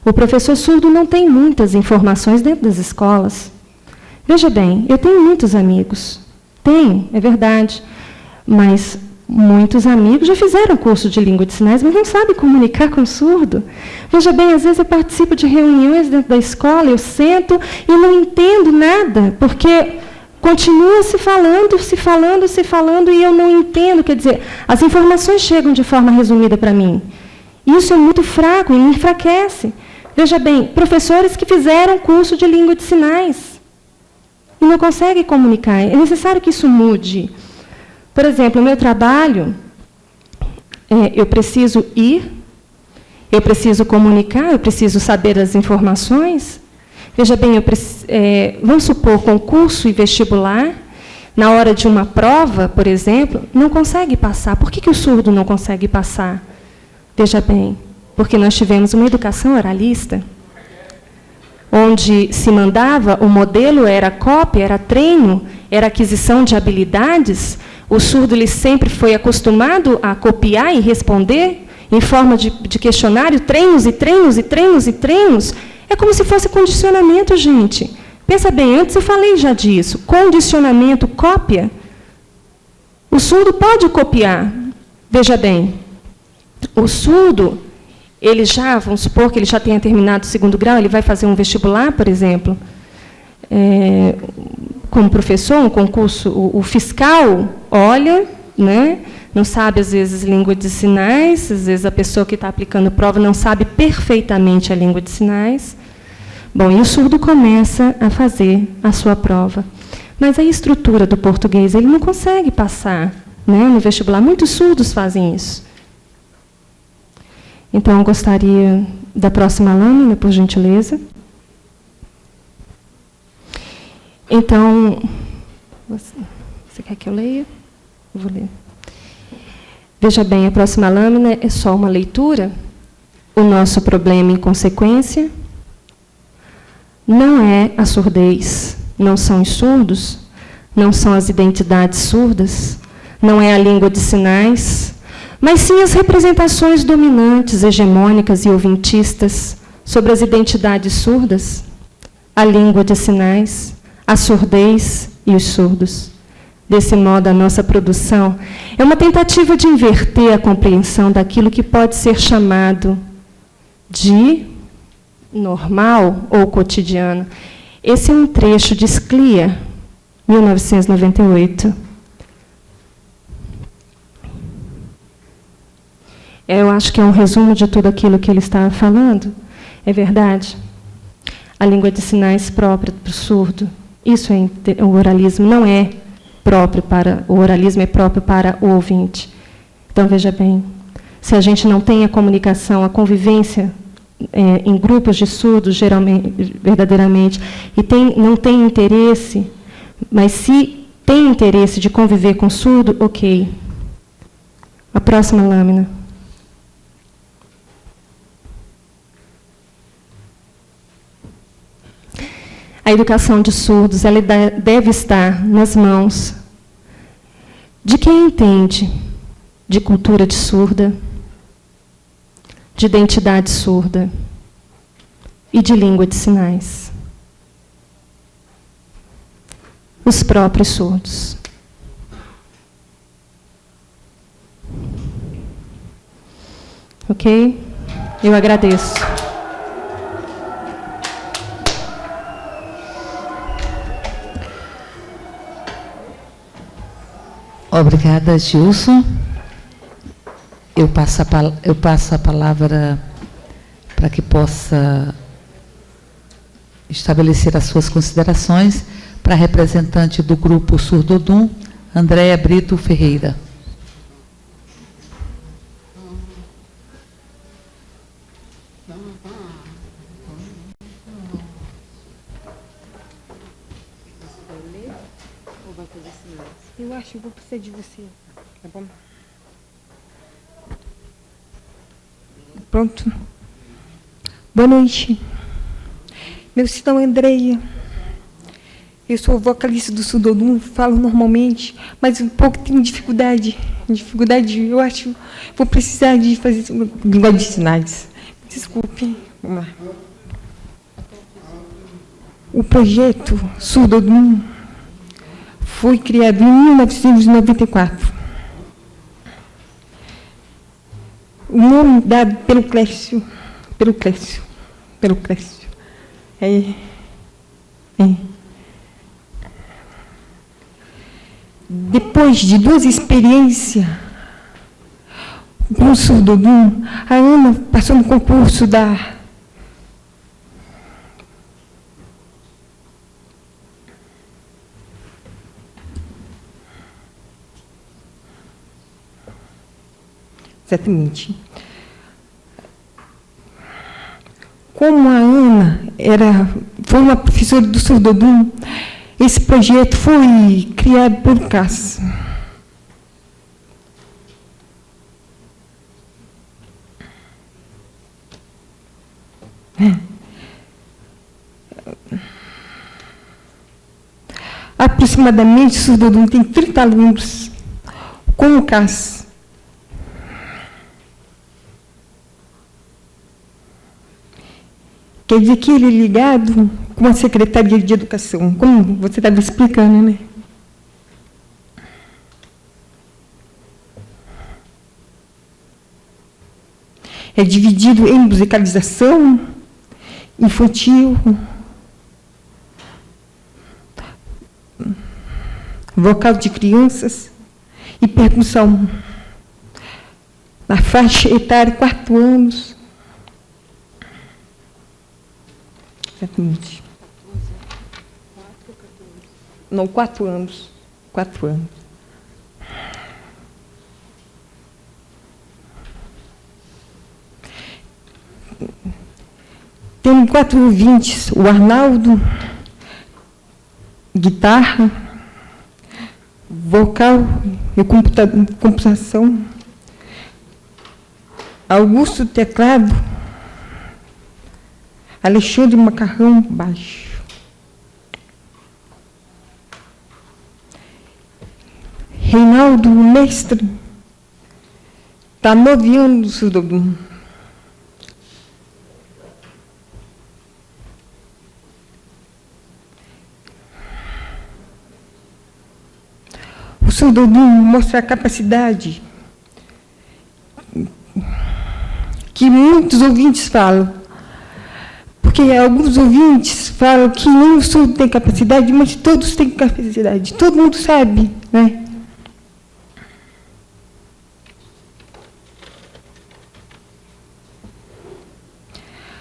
O professor surdo não tem muitas informações dentro das escolas. Veja bem, eu tenho muitos amigos. Tenho, é verdade. Mas muitos amigos já fizeram curso de língua de sinais, mas não sabem comunicar com o surdo. Veja bem, às vezes eu participo de reuniões dentro da escola, eu sento e não entendo nada, porque continua se falando, e eu não entendo. Quer dizer, as informações chegam de forma resumida para mim. Isso é muito fraco e me enfraquece. Veja bem, professores que fizeram curso de língua de sinais e não conseguem comunicar. É necessário que isso mude. Por exemplo, o meu trabalho, eu preciso ir, eu preciso comunicar, eu preciso saber as informações. Veja bem, vamos supor, concurso e vestibular, na hora de uma prova, por exemplo, não consegue passar. Por que o surdo não consegue passar? Veja bem, porque nós tivemos uma educação oralista, onde se mandava, o modelo era cópia, era treino, era aquisição de habilidades. O surdo ele sempre foi acostumado a copiar e responder em forma de questionário, treinos e treinos e treinos e treinos. É como se fosse condicionamento, gente. Pensa bem, antes eu falei já disso. Condicionamento, cópia. O surdo pode copiar. Veja bem, o surdo, ele já, vamos supor que ele já tenha terminado o 2º grau, ele vai fazer um vestibular, por exemplo, como professor, um concurso, o fiscal olha, né, não sabe, às vezes, língua de sinais, às vezes a pessoa que está aplicando prova não sabe perfeitamente a língua de sinais. Bom, e o surdo começa a fazer a sua prova. Mas a estrutura do português, ele não consegue passar, né, no vestibular. Muitos surdos fazem isso. Então, eu gostaria da próxima lâmina, por gentileza. Então, você quer que eu leia? Eu vou ler. Veja bem, a próxima lâmina é só uma leitura. O nosso problema, em consequência, não é a surdez, não são os surdos, não são as identidades surdas, não é a língua de sinais, mas sim as representações dominantes, hegemônicas e ouvintistas sobre as identidades surdas, a língua de sinais, a surdez e os surdos. Desse modo, a nossa produção é uma tentativa de inverter a compreensão daquilo que pode ser chamado de normal ou cotidiano. Esse é um trecho de Sclia, 1998. Eu acho que é um resumo de tudo aquilo que ele estava falando. É verdade. A língua de sinais própria para o surdo. Isso é o oralismo, não é próprio para o oralismo, é próprio para o ouvinte. Então, veja bem, se a gente não tem a comunicação, a convivência em grupos de surdos, geralmente, verdadeiramente, e não tem interesse, mas se tem interesse de conviver com surdo, ok. A próxima lâmina. A educação de surdos ela deve estar nas mãos de quem entende de cultura de surda, de identidade surda e de língua de sinais. Os próprios surdos. Ok? Eu agradeço.
Obrigada, Gilson. Eu passo a palavra para que possa estabelecer as suas considerações para a representante do grupo Surdodum, Andréa Brito Ferreira.
Eu acho que vou precisar de você. Tá bom? Pronto. Boa noite. Meu nome é Andréia. Eu sou vocalista do Surdodum, falo normalmente, mas um pouco tenho dificuldade. Eu acho que vou precisar de fazer linguagem de sinais. Desculpe. Vamos lá. O projeto Surdodum foi criado em 1994. O nome dado pelo Clécio. Depois de 2 experiências com o Surdodum, a Ana passou no concurso da exatamente. Como a Ana foi uma professora do Surdodum, esse projeto foi criado por CAS. Aproximadamente, o Surdodum tem 30 alunos com o CAS. Quer dizer que ele é ligado com a Secretaria de Educação, como você estava explicando, né? É dividido em musicalização, infantil, vocal de crianças e percussão. Na faixa etária, 4 anos. Exatamente. Não, 4 anos. 4 anos. Tem 4 ouvintes. O Arnaldo, guitarra, vocal e computação. Augusto, teclado. Alexandre Macarrão, baixo. Reinaldo, mestre, está 9 anos no Surdodum. O Surdodum mostra a capacidade que muitos ouvintes falam. Porque alguns ouvintes falam que nem o surdo tem capacidade, mas todos têm capacidade. Todo mundo sabe, né?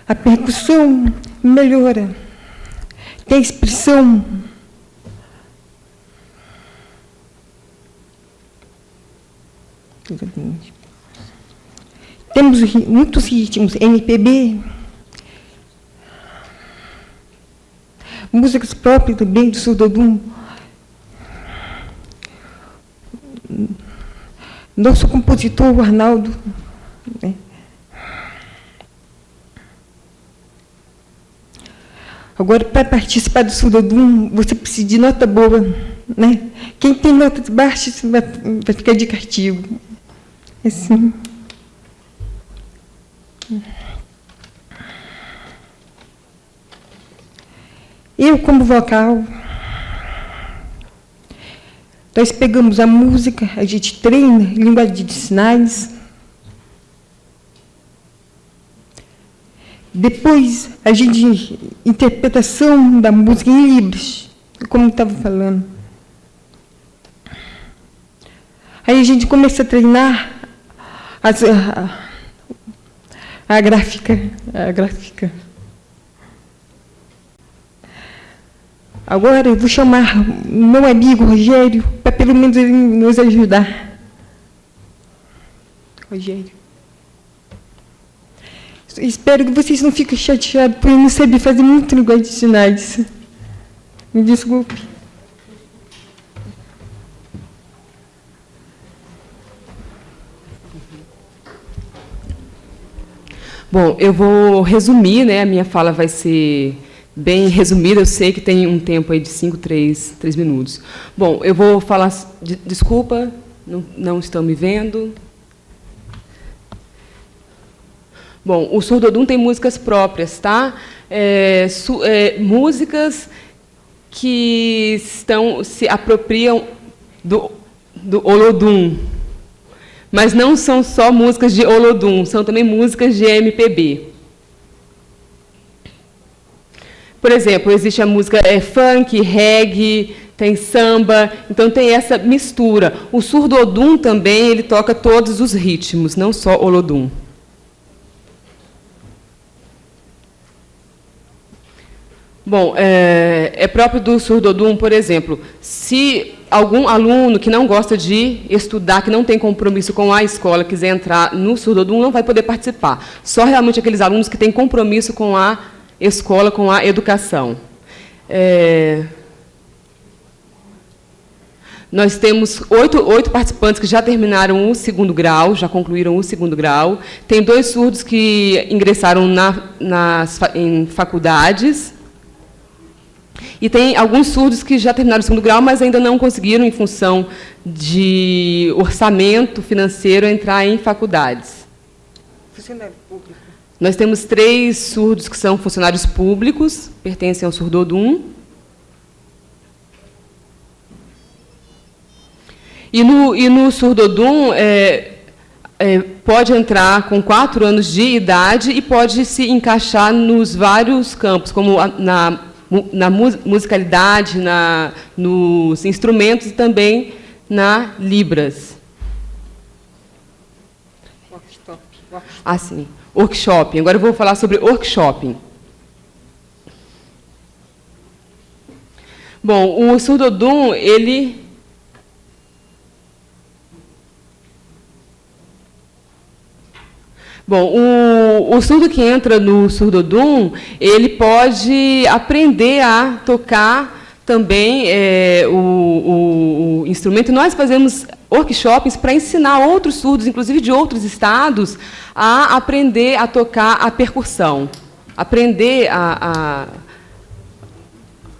A percussão melhora. Tem expressão. Temos muitos ritmos, MPB, músicas próprias também do Surdodum. Nosso compositor, o Arnaldo, né? Agora, para participar do Surdodum, você precisa de nota boa, né? Quem tem notas baixas vai ficar de castigo. Assim. Eu, como vocal, nós pegamos a música, a gente treina linguagem de sinais. Depois, a gente interpretação da música em libras, como estava falando. Aí a gente começa a treinar a gráfica. Agora eu vou chamar meu amigo Rogério para pelo menos ele nos ajudar. Rogério. Espero que vocês não fiquem chateados por eu não saber fazer muito linguagem de sinais. Me desculpe.
Bom, eu vou resumir, né? A minha fala vai ser bem resumida, eu sei que tem um tempo aí de 3 minutos. Bom, eu vou falar... Desculpa, não estão me vendo. Bom, o Surdodum tem músicas próprias, tá? Músicas que se apropriam do Olodum. Mas não são só músicas de Olodum, são também músicas de MPB. Por exemplo, existe a música funk, reggae, tem samba, então tem essa mistura. O Surdodum também, ele toca todos os ritmos, não só Olodum. Bom, é próprio do Surdodum, por exemplo, se algum aluno que não gosta de estudar, que não tem compromisso com a escola, quiser entrar no Surdodum, não vai poder participar. Só realmente aqueles alunos que têm compromisso com a escola, com a educação. Nós temos 8 participantes que já terminaram o 2º grau, já concluíram o 2º grau. Tem 2 surdos que ingressaram em faculdades. E tem alguns surdos que já terminaram o 2º grau, mas ainda não conseguiram, em função de orçamento financeiro, entrar em faculdades.
Funcionário público.
Nós temos 3 surdos que são funcionários públicos, pertencem ao Surdodum. E no Surdodum pode entrar com 4 anos de idade e pode se encaixar nos vários campos, como na musicalidade, nos instrumentos e também na Libras.
Workshop.
Ah, sim. Workshop. Agora eu vou falar sobre workshop. Bom, o Surdodum, ele... Bom, o surdo que entra no Surdodum, ele pode aprender a tocar também o instrumento. Nós fazemos workshops para ensinar outros surdos, inclusive de outros estados, a aprender a tocar a percussão, aprender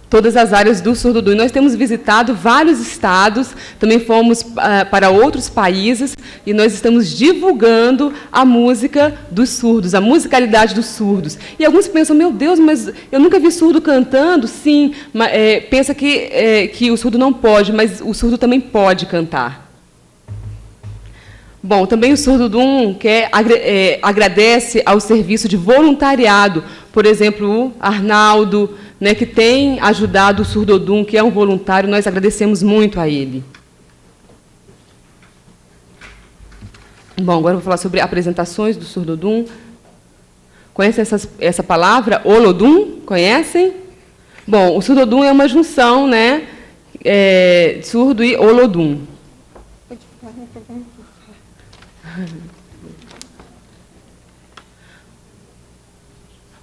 todas as áreas do Surdodum. E nós temos visitado vários estados, também fomos para outros países, e nós estamos divulgando a música dos surdos, a musicalidade dos surdos. E alguns pensam, meu Deus, mas eu nunca vi surdo cantando. Sim, pensa que o surdo não pode, mas o surdo também pode cantar. Bom, também o Surdodum agradece ao serviço de voluntariado, por exemplo, o Arnaldo, né, que tem ajudado o Surdodum, que é um voluntário, nós agradecemos muito a ele. Bom, agora eu vou falar sobre apresentações do Surdodum. Conhecem essa palavra, Olodum? Conhecem? Bom, o Surdodum é uma junção, né, surdo e Olodum.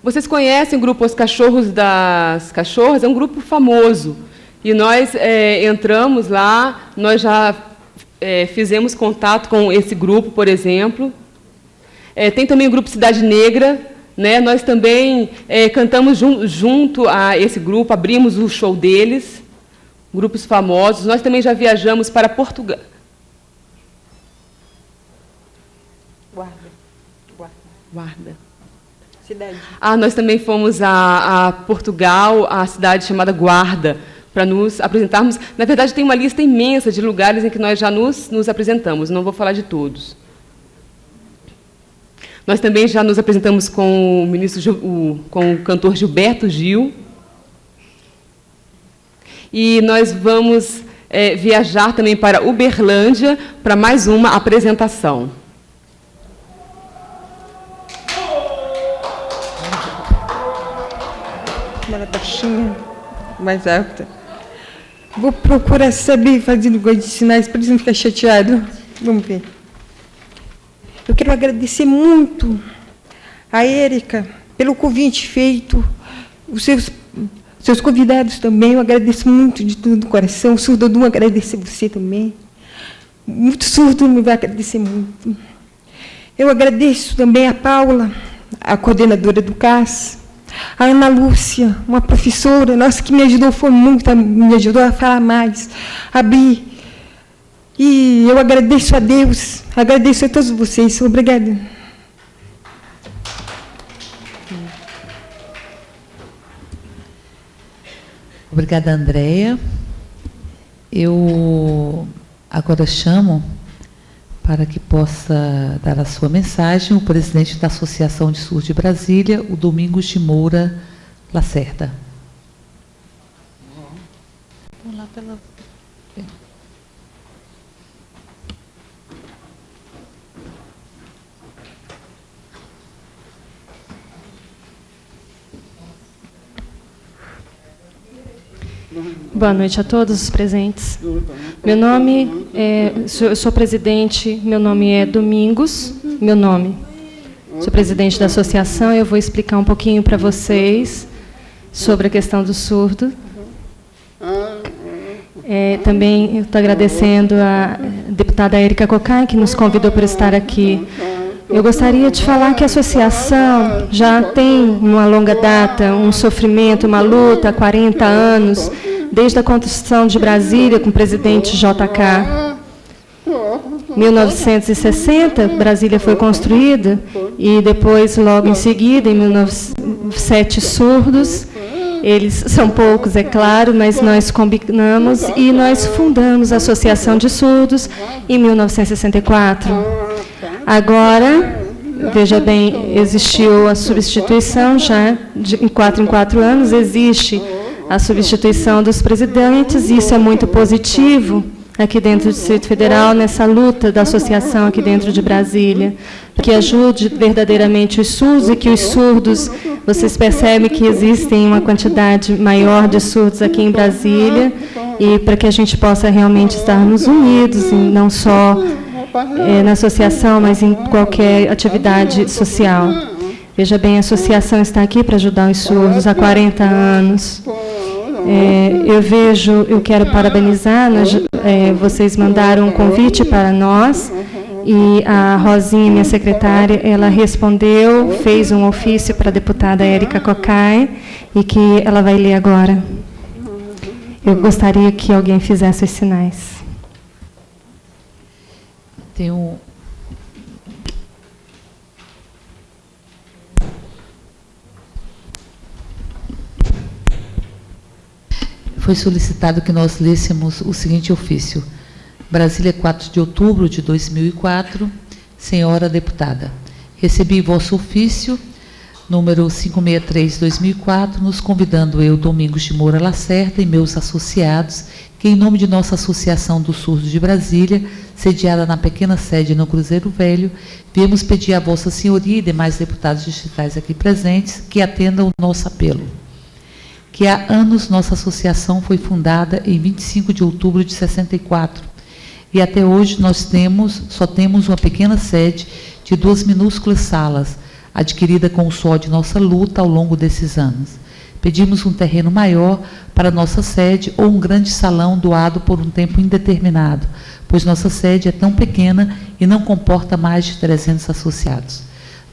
Vocês conhecem o grupo Os Cachorros das Cachorras? É um grupo famoso. E nós entramos lá, nós já fizemos contato com esse grupo, por exemplo. Tem também o grupo Cidade Negra, né? Nós também cantamos junto a esse grupo, abrimos o show deles, grupos famosos. Nós também já viajamos para Portugal. Guarda.
Cidade.
Nós também fomos a Portugal, a cidade chamada Guarda, para nos apresentarmos. Na verdade, tem uma lista imensa de lugares em que nós já nos apresentamos, não vou falar de todos. Nós também já nos apresentamos com com o cantor Gilberto Gil. E nós vamos viajar também para Uberlândia para mais uma apresentação.
Ela baixinha, mais alta. Vou procurar saber fazer negócio de sinais para eles não ficarem chateados. Vamos ver. Eu quero agradecer muito a Érica pelo convite feito, os seus convidados também. Eu agradeço muito de todo o coração. O Surdo Odum agradece você também. Muito surdo me vai agradecer muito. Eu agradeço também a Paula, a coordenadora do CAS, a Ana Lúcia, uma professora nossa que me ajudou, foi muito, me ajudou a falar mais, a abrir. E eu agradeço a Deus, agradeço a todos vocês. Obrigada.
Obrigada, Andréia. Eu agora chamo para que possa dar a sua mensagem o presidente da Associação de Surdos de Brasília, o Domingos de Moura Lacerda. Vamos lá pela...
Boa noite a todos os presentes. Meu nome eu sou presidente, meu nome é Domingos, sou presidente da associação. Eu vou explicar um pouquinho para vocês sobre a questão do surdo. Também eu estou agradecendo a deputada Érica Cocai, que nos convidou para estar aqui. Eu gostaria de falar que a associação já tem uma longa data, um sofrimento, uma luta há 40 anos, desde a Constituição de Brasília, com o presidente JK. 1960, Brasília foi construída, e depois, logo em seguida, em 1907, surdos. Eles são poucos, é claro, mas nós combinamos e nós fundamos a Associação de Surdos em 1964. Agora, veja bem, existiu a substituição já, em 4 anos, existe a substituição dos presidentes, e isso é muito positivo aqui dentro do Distrito Federal, nessa luta da associação aqui dentro de Brasília, que ajude verdadeiramente os surdos, e que os surdos, vocês percebem que existem uma quantidade maior de surdos aqui em Brasília, e para que a gente possa realmente estarmos unidos, não só na associação, mas em qualquer atividade social. Veja bem, a associação está aqui para ajudar os surdos há 40 anos. Eu quero parabenizar, vocês mandaram um convite para nós, e a Rosinha, minha secretária, ela respondeu, fez um ofício para a deputada Érica Cocai, e que ela vai ler agora. Eu gostaria que alguém fizesse os sinais.
Tem um... Foi solicitado que nós lêssemos o seguinte ofício. Brasília, 4 de outubro de 2004. Senhora deputada, recebi vosso ofício, número 563/2004, nos convidando eu, Domingos de Moura Lacerda, e meus associados, que, em nome de nossa Associação dos Surdos de Brasília, sediada na pequena sede no Cruzeiro Velho, viemos pedir a Vossa Senhoria e demais deputados distritais aqui presentes que atendam o nosso apelo. Que há anos nossa associação foi fundada em 25 de outubro de 64, e até hoje nós só temos uma pequena sede de 2 minúsculas salas, adquirida com o suor de nossa luta ao longo desses anos. Pedimos um terreno maior para nossa sede ou um grande salão doado por um tempo indeterminado, pois nossa sede é tão pequena e não comporta mais de 300 associados.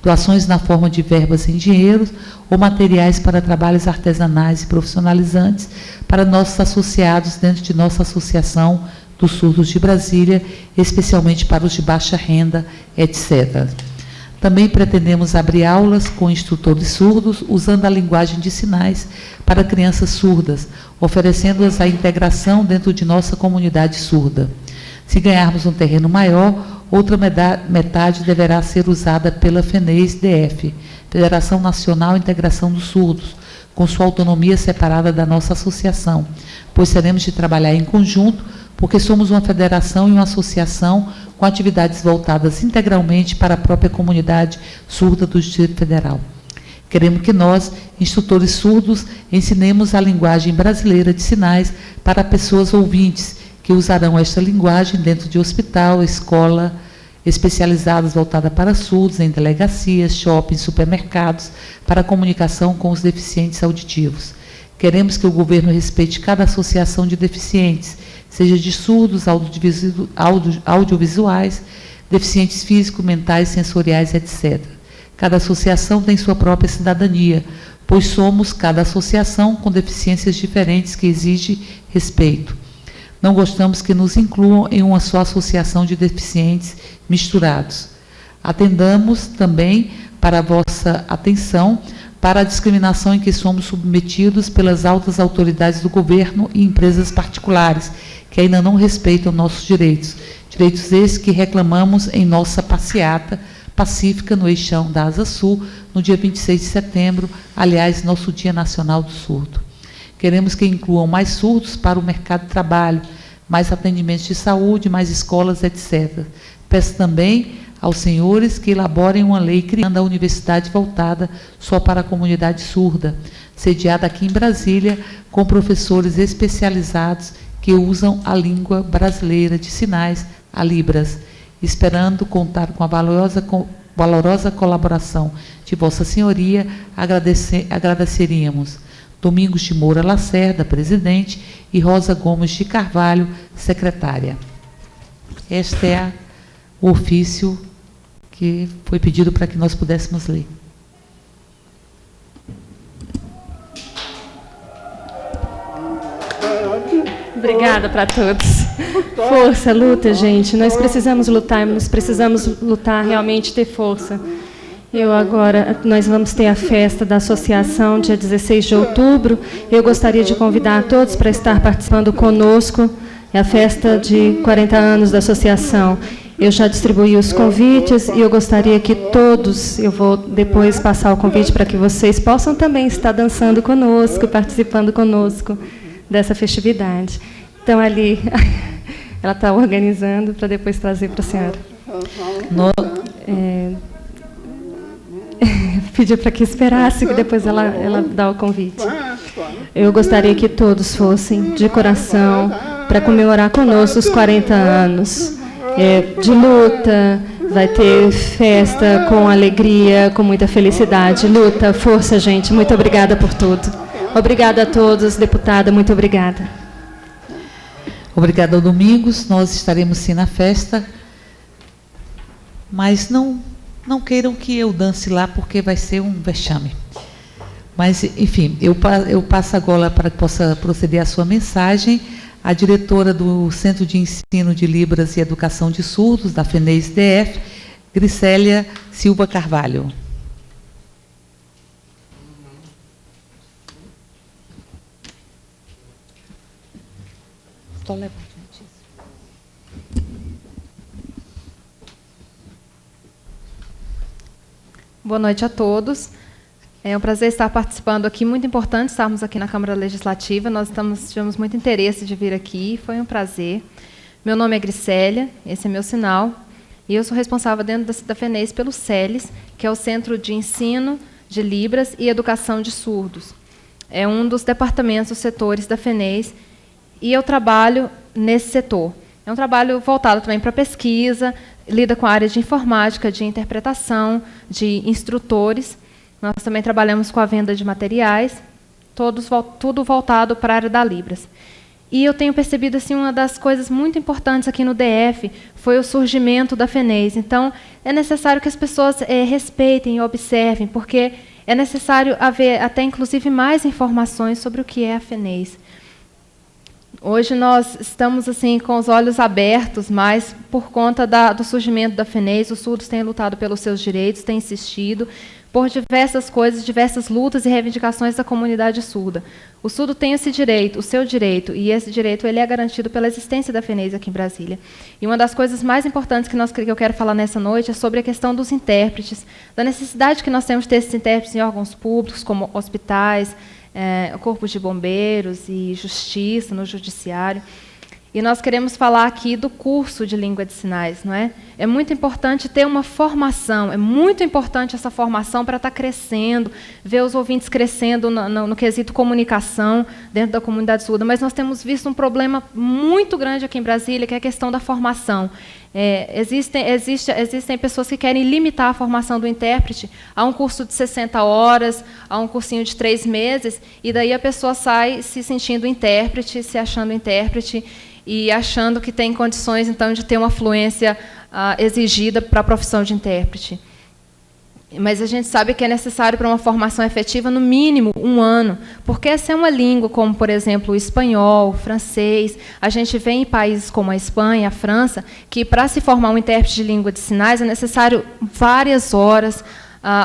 Doações na forma de verbas em dinheiro ou materiais para trabalhos artesanais e profissionalizantes para nossos associados dentro de nossa Associação dos Surdos de Brasília, especialmente para os de baixa renda, etc. Também pretendemos abrir aulas com instrutores surdos, usando a linguagem de sinais para crianças surdas, oferecendo-as a integração dentro de nossa comunidade surda. Se ganharmos um terreno maior, outra metade deverá ser usada pela FENEIS-DF, Federação Nacional de Integração dos Surdos, com sua autonomia separada da nossa associação, pois teremos de trabalhar em conjunto, porque somos uma federação e uma associação com atividades voltadas integralmente para a própria comunidade surda do Distrito Federal. Queremos que nós, instrutores surdos, ensinemos a linguagem brasileira de sinais para pessoas ouvintes, que usarão esta linguagem dentro de hospital, escola, especializadas voltadas para surdos, em delegacias, shoppings, supermercados, para a comunicação com os deficientes auditivos. Queremos que o governo respeite cada associação de deficientes, seja de surdos, audiovisuais, deficientes físicos, mentais, sensoriais, etc. Cada associação tem sua própria cidadania, pois somos cada associação com deficiências diferentes que exige respeito. Não gostamos que nos incluam em uma só associação de deficientes misturados. Atendamos também para a vossa atenção para a discriminação em que somos submetidos pelas altas autoridades do governo e empresas particulares, que ainda não respeitam nossos direitos. Direitos esses que reclamamos em nossa passeata pacífica no Eixão da Asa Sul, no dia 26 de setembro, aliás, nosso Dia Nacional do Surdo. Queremos que incluam mais surdos para o mercado de trabalho, mais atendimentos de saúde, mais escolas, etc. Peço também aos senhores que elaborem uma lei criando a universidade voltada só para a comunidade surda, sediada aqui em Brasília, com professores especializados que usam a língua brasileira de sinais, a Libras, esperando contar com a valorosa colaboração de Vossa Senhoria, agradeceríamos Domingos de Moura Lacerda, presidente, e Rosa Gomes de Carvalho, secretária. Este é o ofício que foi pedido para que nós pudéssemos ler.
Obrigada para todos. Força, luta, gente. Nós precisamos lutar realmente, ter força. Nós vamos ter a festa da associação, dia 16 de outubro. Eu gostaria de convidar a todos para estar participando conosco. É a festa de 40 anos da associação. Eu já distribuí os convites e eu gostaria que todos, eu vou depois passar o convite para que vocês possam também estar dançando conosco, participando conosco dessa festividade. Então, ali, ela está organizando para depois trazer para a senhora. Pedi para que esperasse, que depois ela dá o convite. Eu gostaria que todos fossem, de coração, para comemorar conosco os 40 anos de luta. Vai ter festa com alegria, com muita felicidade. Luta, força, gente. Muito obrigada por tudo. Obrigada a todos, deputada. Muito obrigada.
Obrigada ao Domingos. Nós estaremos sim na festa, mas não queiram que eu dance lá, porque vai ser um vexame. Mas, enfim, eu passo agora para que possa proceder a sua mensagem a diretora do Centro de Ensino de Libras e Educação de Surdos, da FENEIS-DF, Gricélia Silva Carvalho. Estou levando isso.
Boa noite a todos. É um prazer estar participando aqui, muito importante estarmos aqui na Câmara Legislativa. Nós tivemos muito interesse de vir aqui, foi um prazer. Meu nome é Gricélia, esse é meu sinal, e eu sou responsável dentro da FENEIS pelo CELES, que é o Centro de Ensino de Libras e Educação de Surdos. É um dos departamentos, os setores da FENEIS, e eu trabalho nesse setor. É um trabalho voltado também para pesquisa, lida com a área de informática, de interpretação, de instrutores. Nós também trabalhamos com a venda de materiais, tudo voltado para a área da Libras. E eu tenho percebido assim, uma das coisas muito importantes aqui no DF foi o surgimento da FENEIS. Então, é necessário que as pessoas respeitem e observem, porque é necessário haver até, inclusive, mais informações sobre o que é a FENEIS. Hoje nós estamos assim com os olhos abertos, mas por conta do surgimento da FENEIS, os surdos têm lutado pelos seus direitos, têm insistido por diversas coisas, diversas lutas e reivindicações da comunidade surda. O surdo tem esse direito, o seu direito, e esse direito ele é garantido pela existência da FENEIS aqui em Brasília. E uma das coisas mais importantes que eu quero falar nessa noite é sobre a questão dos intérpretes, da necessidade que nós temos de ter esses intérpretes em órgãos públicos, como hospitais, corpos de bombeiros e justiça, no judiciário. E nós queremos falar aqui do curso de língua de sinais, não é? É muito importante ter uma formação, é muito importante essa formação para estar crescendo, ver os ouvintes crescendo no quesito comunicação dentro da comunidade surda, mas nós temos visto um problema muito grande aqui em Brasília, que é a questão da formação. Existem pessoas que querem limitar a formação do intérprete a um curso de 60 horas, a um cursinho de 3 meses, e daí a pessoa sai se sentindo intérprete, se achando intérprete, e achando que tem condições, então, de ter uma fluência exigida para a profissão de intérprete. Mas a gente sabe que é necessário para uma formação efetiva, no mínimo, 1 ano, porque essa é uma língua como, por exemplo, o espanhol, o francês. A gente vê em países como a Espanha, a França, que para se formar um intérprete de língua de sinais é necessário várias horas,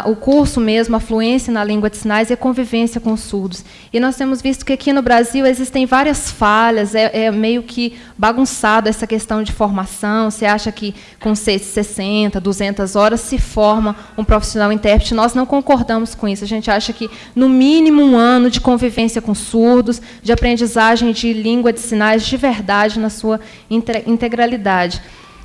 o curso mesmo, a fluência na língua de sinais e a convivência com os surdos. E nós temos visto que aqui no Brasil existem várias falhas, é meio que bagunçado essa questão de formação. Você acha que com 60, 200 horas se forma um profissional intérprete? Nós não concordamos com isso. A gente acha que, no mínimo, 1 ano de convivência com surdos, de aprendizagem de língua de sinais de verdade na sua integralidade.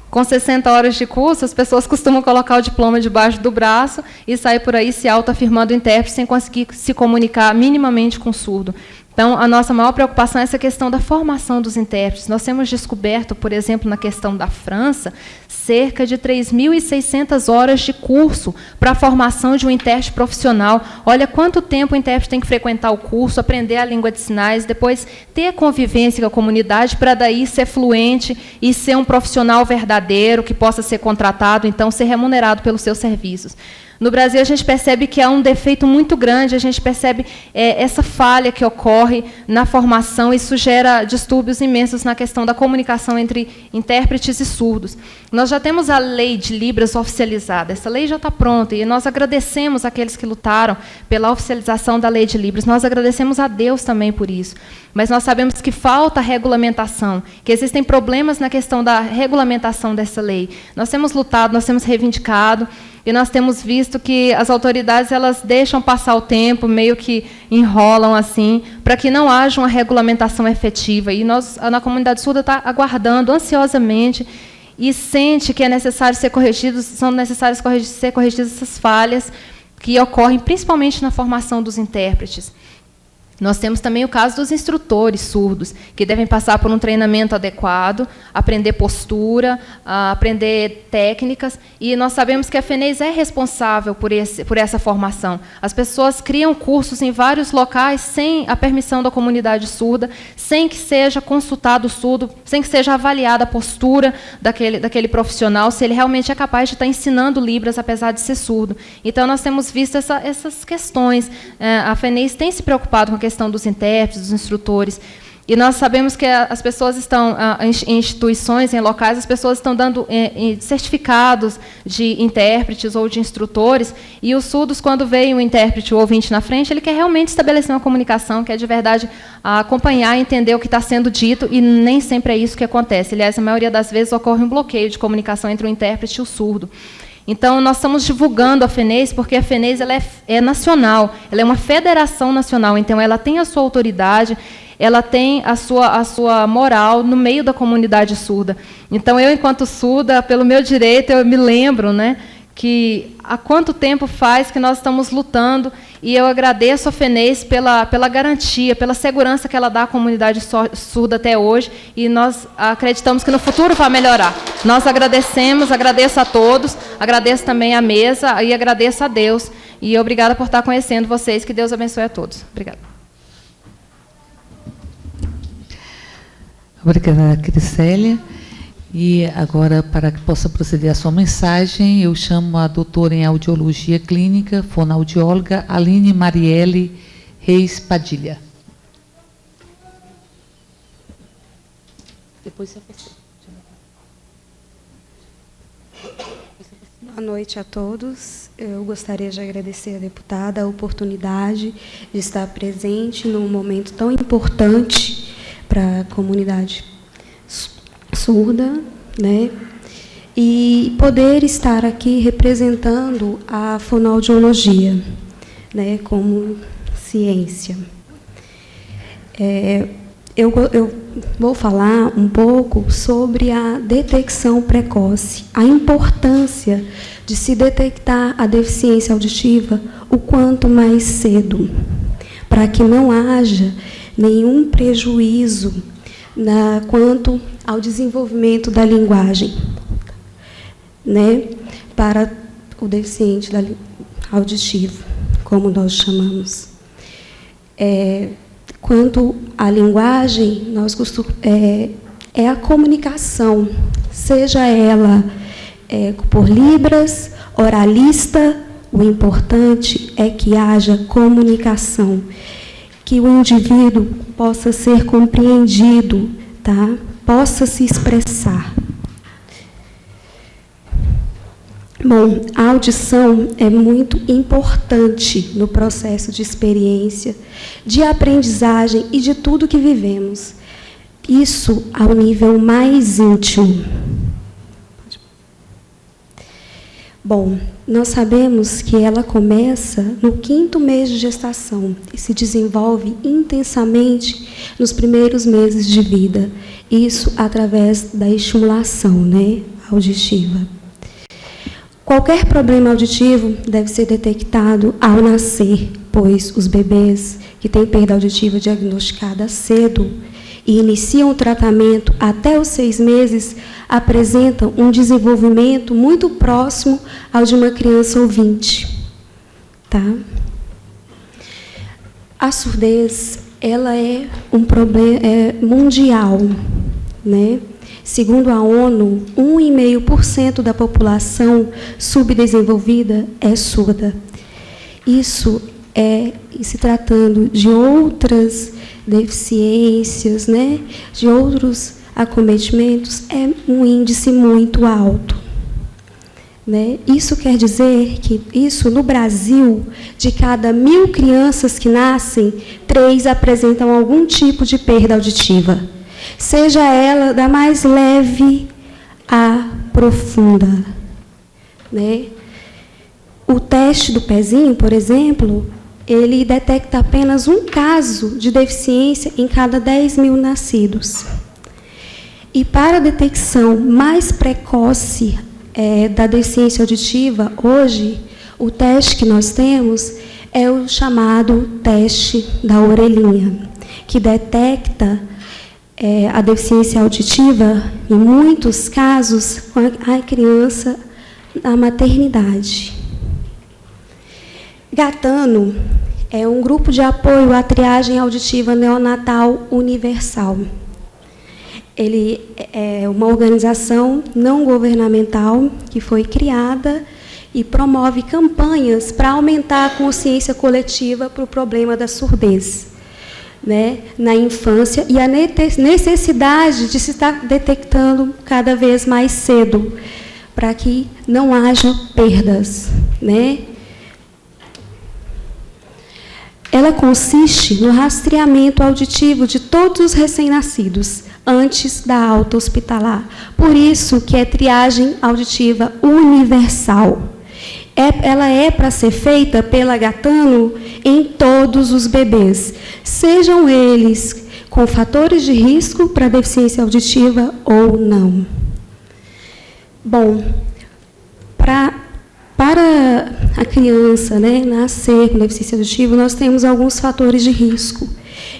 Com 60 horas de curso, as pessoas costumam colocar o diploma debaixo do braço e sair por aí se autoafirmando intérprete sem conseguir se comunicar minimamente com o surdo. Então, a nossa maior preocupação é essa questão da formação dos intérpretes. Nós temos descoberto, por exemplo, na questão da França, cerca de 3.600 horas de curso para a formação de um intérprete profissional. Olha quanto tempo o intérprete tem que frequentar o curso, aprender a língua de sinais, depois ter convivência com a comunidade para daí ser fluente e ser um profissional verdadeiro que possa ser contratado, então ser remunerado pelos seus serviços. No Brasil, a gente percebe que há um defeito muito grande, a gente percebe essa falha que ocorre na formação, e isso gera distúrbios imensos na questão da comunicação entre intérpretes e surdos. Nós já temos a lei de Libras oficializada, essa lei já está pronta, e nós agradecemos aqueles que lutaram pela oficialização da lei de Libras, nós agradecemos a Deus também por isso, mas nós sabemos que falta regulamentação, que existem problemas na questão da regulamentação dessa lei. Nós temos lutado, nós temos reivindicado, e nós temos visto que as autoridades elas deixam passar o tempo, meio que enrolam assim, para que não haja uma regulamentação efetiva. E nós, na comunidade surda, está aguardando ansiosamente e sente que é necessário ser corrigidos, são necessárias ser corrigidas essas falhas que ocorrem principalmente na formação dos intérpretes. Nós temos também o caso dos instrutores surdos, que devem passar por um treinamento adequado, aprender postura, aprender técnicas, e nós sabemos que a FENEIS é responsável por essa formação. As pessoas criam cursos em vários locais sem a permissão da comunidade surda, sem que seja consultado o surdo, sem que seja avaliada a postura daquele profissional, se ele realmente é capaz de estar ensinando Libras, apesar de ser surdo. Então, nós temos visto essas questões. A FENEIS tem se preocupado com a questão dos intérpretes, dos instrutores. E nós sabemos que as pessoas estão, em instituições, em locais, as pessoas estão dando certificados de intérpretes ou de instrutores, e os surdos, quando veem o intérprete, o ouvinte na frente, ele quer realmente estabelecer uma comunicação, quer de verdade acompanhar, entender o que está sendo dito, e nem sempre é isso que acontece. Aliás, a maioria das vezes ocorre um bloqueio de comunicação entre o intérprete e o surdo. Então, nós estamos divulgando a FENEIS, porque a FENEIS ela é nacional, ela é uma federação nacional, então ela tem a sua autoridade, ela tem a sua moral no meio da comunidade surda. Então, eu, enquanto surda, pelo meu direito, eu me lembro, né, que há quanto tempo faz que nós estamos lutando, e eu agradeço a FENEIS pela garantia, pela segurança que ela dá à comunidade surda até hoje, e nós acreditamos que no futuro vai melhorar. Nós agradecemos, agradeço a todos, agradeço também à mesa e agradeço a Deus. E obrigada por estar conhecendo vocês. Que Deus abençoe a todos. Obrigada.
Obrigada, Cricélia. E agora, para que possa proceder a sua mensagem, eu chamo a doutora em audiologia clínica, fonoaudióloga, Aline Marielle Reis Padilha. Depois você.
Boa noite a todos. Eu gostaria de agradecer à deputada a oportunidade de estar presente num momento tão importante para a comunidade surda, né? E poder estar aqui representando a fonoaudiologia, né, como ciência. Eu vou falar um pouco sobre a detecção precoce, a importância de se detectar a deficiência auditiva o quanto mais cedo, para que não haja nenhum prejuízo quanto ao desenvolvimento da linguagem, né, para o deficiente auditivo, como nós chamamos. Quanto à linguagem, é a comunicação, seja ela por libras, oralista, o importante é que haja comunicação, que o indivíduo possa ser compreendido, tá? Possa se expressar. Bom, a audição é muito importante no processo de experiência, de aprendizagem e de tudo que vivemos. Isso ao nível mais íntimo. Bom, nós sabemos que ela começa no 5º mês de gestação e se desenvolve intensamente nos primeiros meses de vida. Isso através da estimulação, né, auditiva. Qualquer problema auditivo deve ser detectado ao nascer, pois os bebês que têm perda auditiva diagnosticada cedo e iniciam o tratamento até os 6 meses apresentam um desenvolvimento muito próximo ao de uma criança ouvinte. Tá? A surdez, ela é um problema mundial, né? Segundo a ONU, 1,5% da população subdesenvolvida é surda. Isso se tratando de outras deficiências, né, de outros acometimentos, é um índice muito alto. Né? Isso quer dizer que, no Brasil, de cada 1.000 crianças que nascem, 3 apresentam algum tipo de perda auditiva. Seja ela da mais leve à profunda. Né? O teste do pezinho, por exemplo, ele detecta apenas um caso de deficiência em cada 10.000 nascidos. E para a detecção mais precoce da deficiência auditiva, hoje, o teste que nós temos é o chamado teste da orelhinha, que detecta a deficiência auditiva, em muitos casos, com a criança na maternidade. Gatano é um grupo de apoio à triagem auditiva neonatal universal. Ele é uma organização não governamental que foi criada e promove campanhas para aumentar a consciência coletiva para o problema da surdez, né, na infância, e a necessidade de se estar detectando cada vez mais cedo, para que não haja perdas. Né? Ela consiste no rastreamento auditivo de todos os recém-nascidos, antes da alta hospitalar. Por isso que é triagem auditiva universal. Ela é para ser feita pela Gatano em todos os bebês, sejam eles com fatores de risco para deficiência auditiva ou não. Bom, para a criança, né, nascer com deficiência auditiva, nós temos alguns fatores de risco,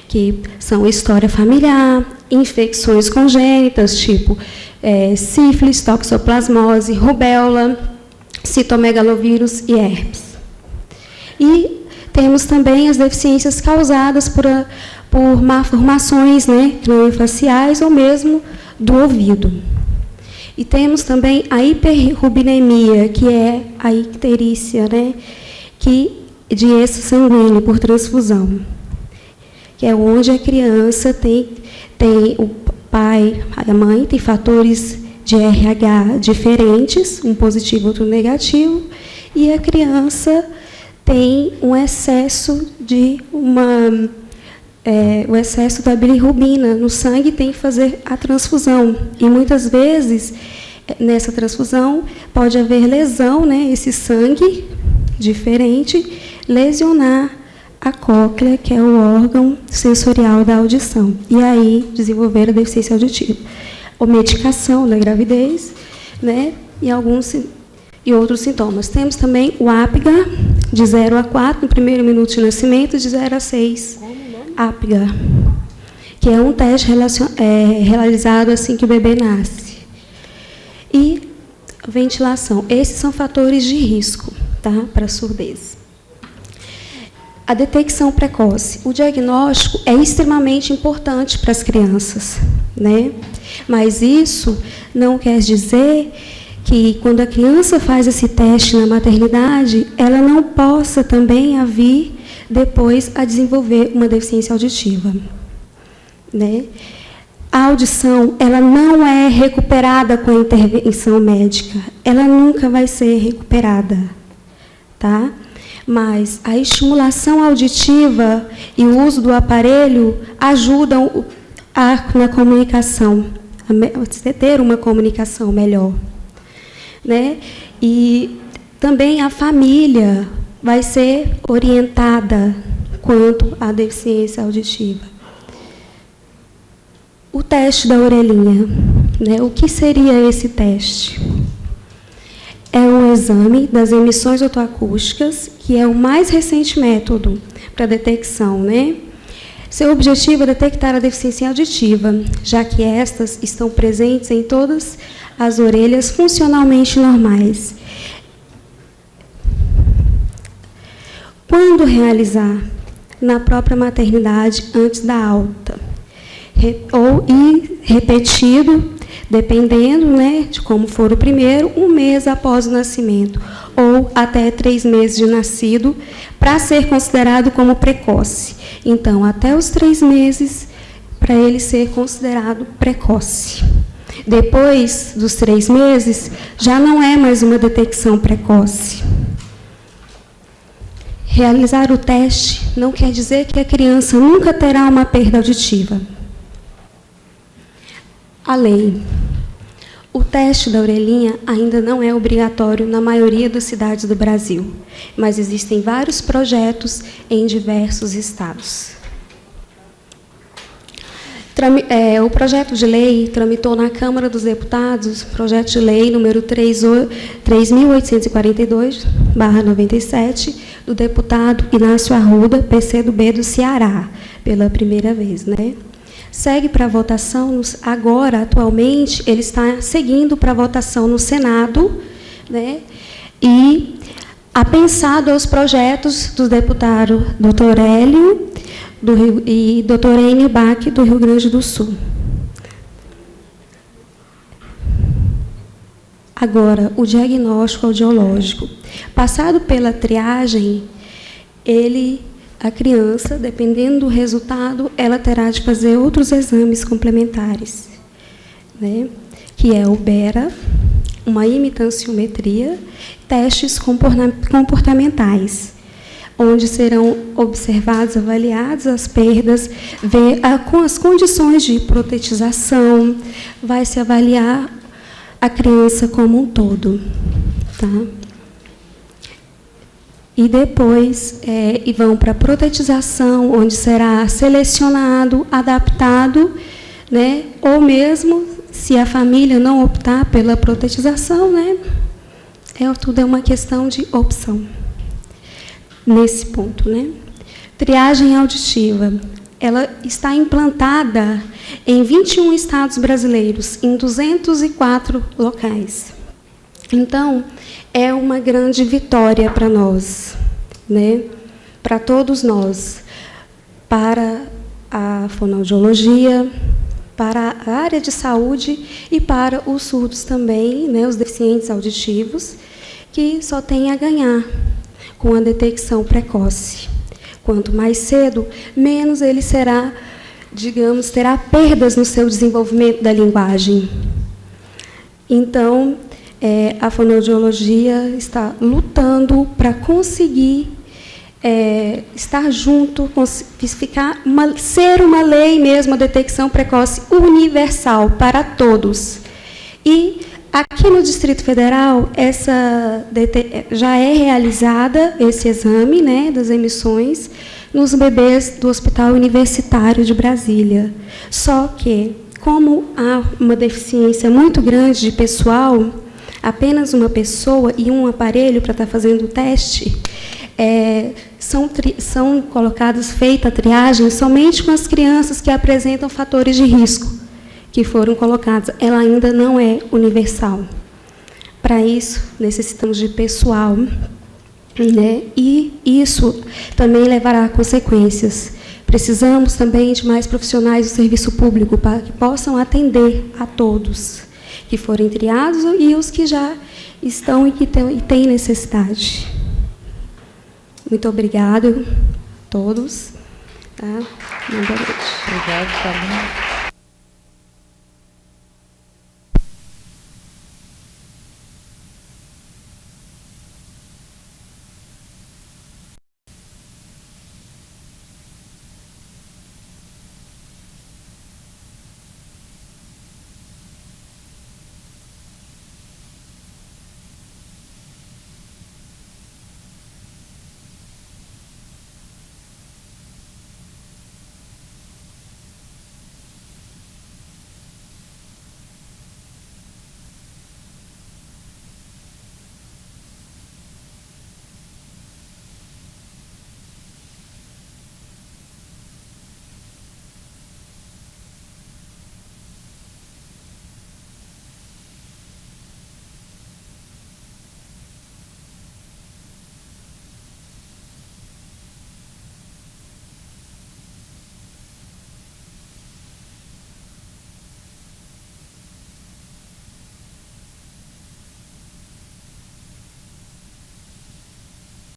que são história familiar, infecções congênitas, tipo sífilis, toxoplasmose, rubéola, citomegalovírus e herpes. E temos também as deficiências causadas por malformações, né, craniofaciais ou mesmo do ouvido. E temos também a hiperrubinemia, que é a icterícia, né, de êxito sanguíneo por transfusão, que é onde a criança tem o pai, a mãe tem fatores de RH diferentes, um positivo, outro negativo, e a criança tem um excesso o excesso da bilirrubina no sangue, tem que fazer a transfusão. E muitas vezes, nessa transfusão, pode haver lesão, né, esse sangue diferente, lesionar a cóclea, que é o órgão sensorial da audição, e aí desenvolver a deficiência auditiva. Ou medicação da gravidez, né, e outros sintomas. Temos também o APGAR, de 0 a 4, no primeiro minuto de nascimento, de 0 a 6. APGAR, que é um teste realizado assim que o bebê nasce. E ventilação. Esses são fatores de risco, tá, para a surdez. A detecção precoce. O diagnóstico é extremamente importante para as crianças, né? Mas isso não quer dizer que, quando a criança faz esse teste na maternidade, ela não possa também vir depois a desenvolver uma deficiência auditiva, né? A audição, ela não é recuperada com a intervenção médica, ela nunca vai ser recuperada, tá? Mas a estimulação auditiva e o uso do aparelho ajudam na comunicação, a ter uma comunicação melhor, né? E também a família vai ser orientada quanto à deficiência auditiva. O teste da orelhinha, né? O que seria esse teste? É um exame das emissões otoacústicas, que é o mais recente método para detecção, né? Seu objetivo é detectar a deficiência auditiva, já que estas estão presentes em todas as orelhas funcionalmente normais. Quando realizar? Na própria maternidade, antes da alta. E repetido, dependendo, né, de como for o primeiro, 1 mês após o nascimento, ou até 3 meses de nascido, para ser considerado como precoce. Então, até os 3 meses, para ele ser considerado precoce. Depois dos 3 meses, já não é mais uma detecção precoce. Realizar o teste não quer dizer que a criança nunca terá uma perda auditiva. A lei. O teste da orelhinha ainda não é obrigatório na maioria das cidades do Brasil, mas existem vários projetos em diversos estados. O projeto de lei tramitou na Câmara dos Deputados, projeto de lei número 3.842/97, do deputado Inácio Arruda, PCdoB do Ceará, pela primeira vez, né? Segue para votação, agora, atualmente, ele está seguindo para votação no Senado, né? E apensado aos projetos do deputado Dr. Hélio e Dr. Enio Bach, do Rio Grande do Sul. Agora, o diagnóstico audiológico. Passado pela triagem, a criança, dependendo do resultado, ela terá de fazer outros exames complementares, né? Que é o BERA, uma imitanciometria, testes comportamentais, onde serão observados, avaliadas as perdas, ver com as condições de protetização, vai se avaliar a criança como um todo, tá? E depois vão para a protetização, onde será selecionado, adaptado, né? Ou mesmo, se a família não optar pela protetização, né? Tudo é uma questão de opção. Nesse ponto, né? Triagem auditiva. ela está implantada em 21 estados brasileiros, em 204 locais. Então, é uma grande vitória para nós, né? Para todos nós, para a fonoaudiologia, para a área de saúde e para os surdos também, né, os deficientes auditivos, que só têm a ganhar com a detecção precoce. Quanto mais cedo, menos ele será, digamos, terá perdas no seu desenvolvimento da linguagem. Então, a fonoaudiologia está lutando para conseguir estar junto, ser uma lei mesmo, a detecção precoce universal para todos. E aqui no Distrito Federal, já é realizada esse exame, né, das emissões nos bebês do Hospital Universitário de Brasília. Só que, como há uma deficiência muito grande de pessoal, apenas uma pessoa e um aparelho para estar fazendo o teste, são colocadas, feita a triagem somente com as crianças que apresentam fatores de risco, que foram colocados. Ela ainda não é universal. Para isso, necessitamos de pessoal, né? E isso também levará a consequências. Precisamos também de mais profissionais do serviço público para que possam atender a todos que forem triados e os que já estão e que têm necessidade. Muito obrigada a todos. Tá? Boa noite.
Obrigada, Carlinhos.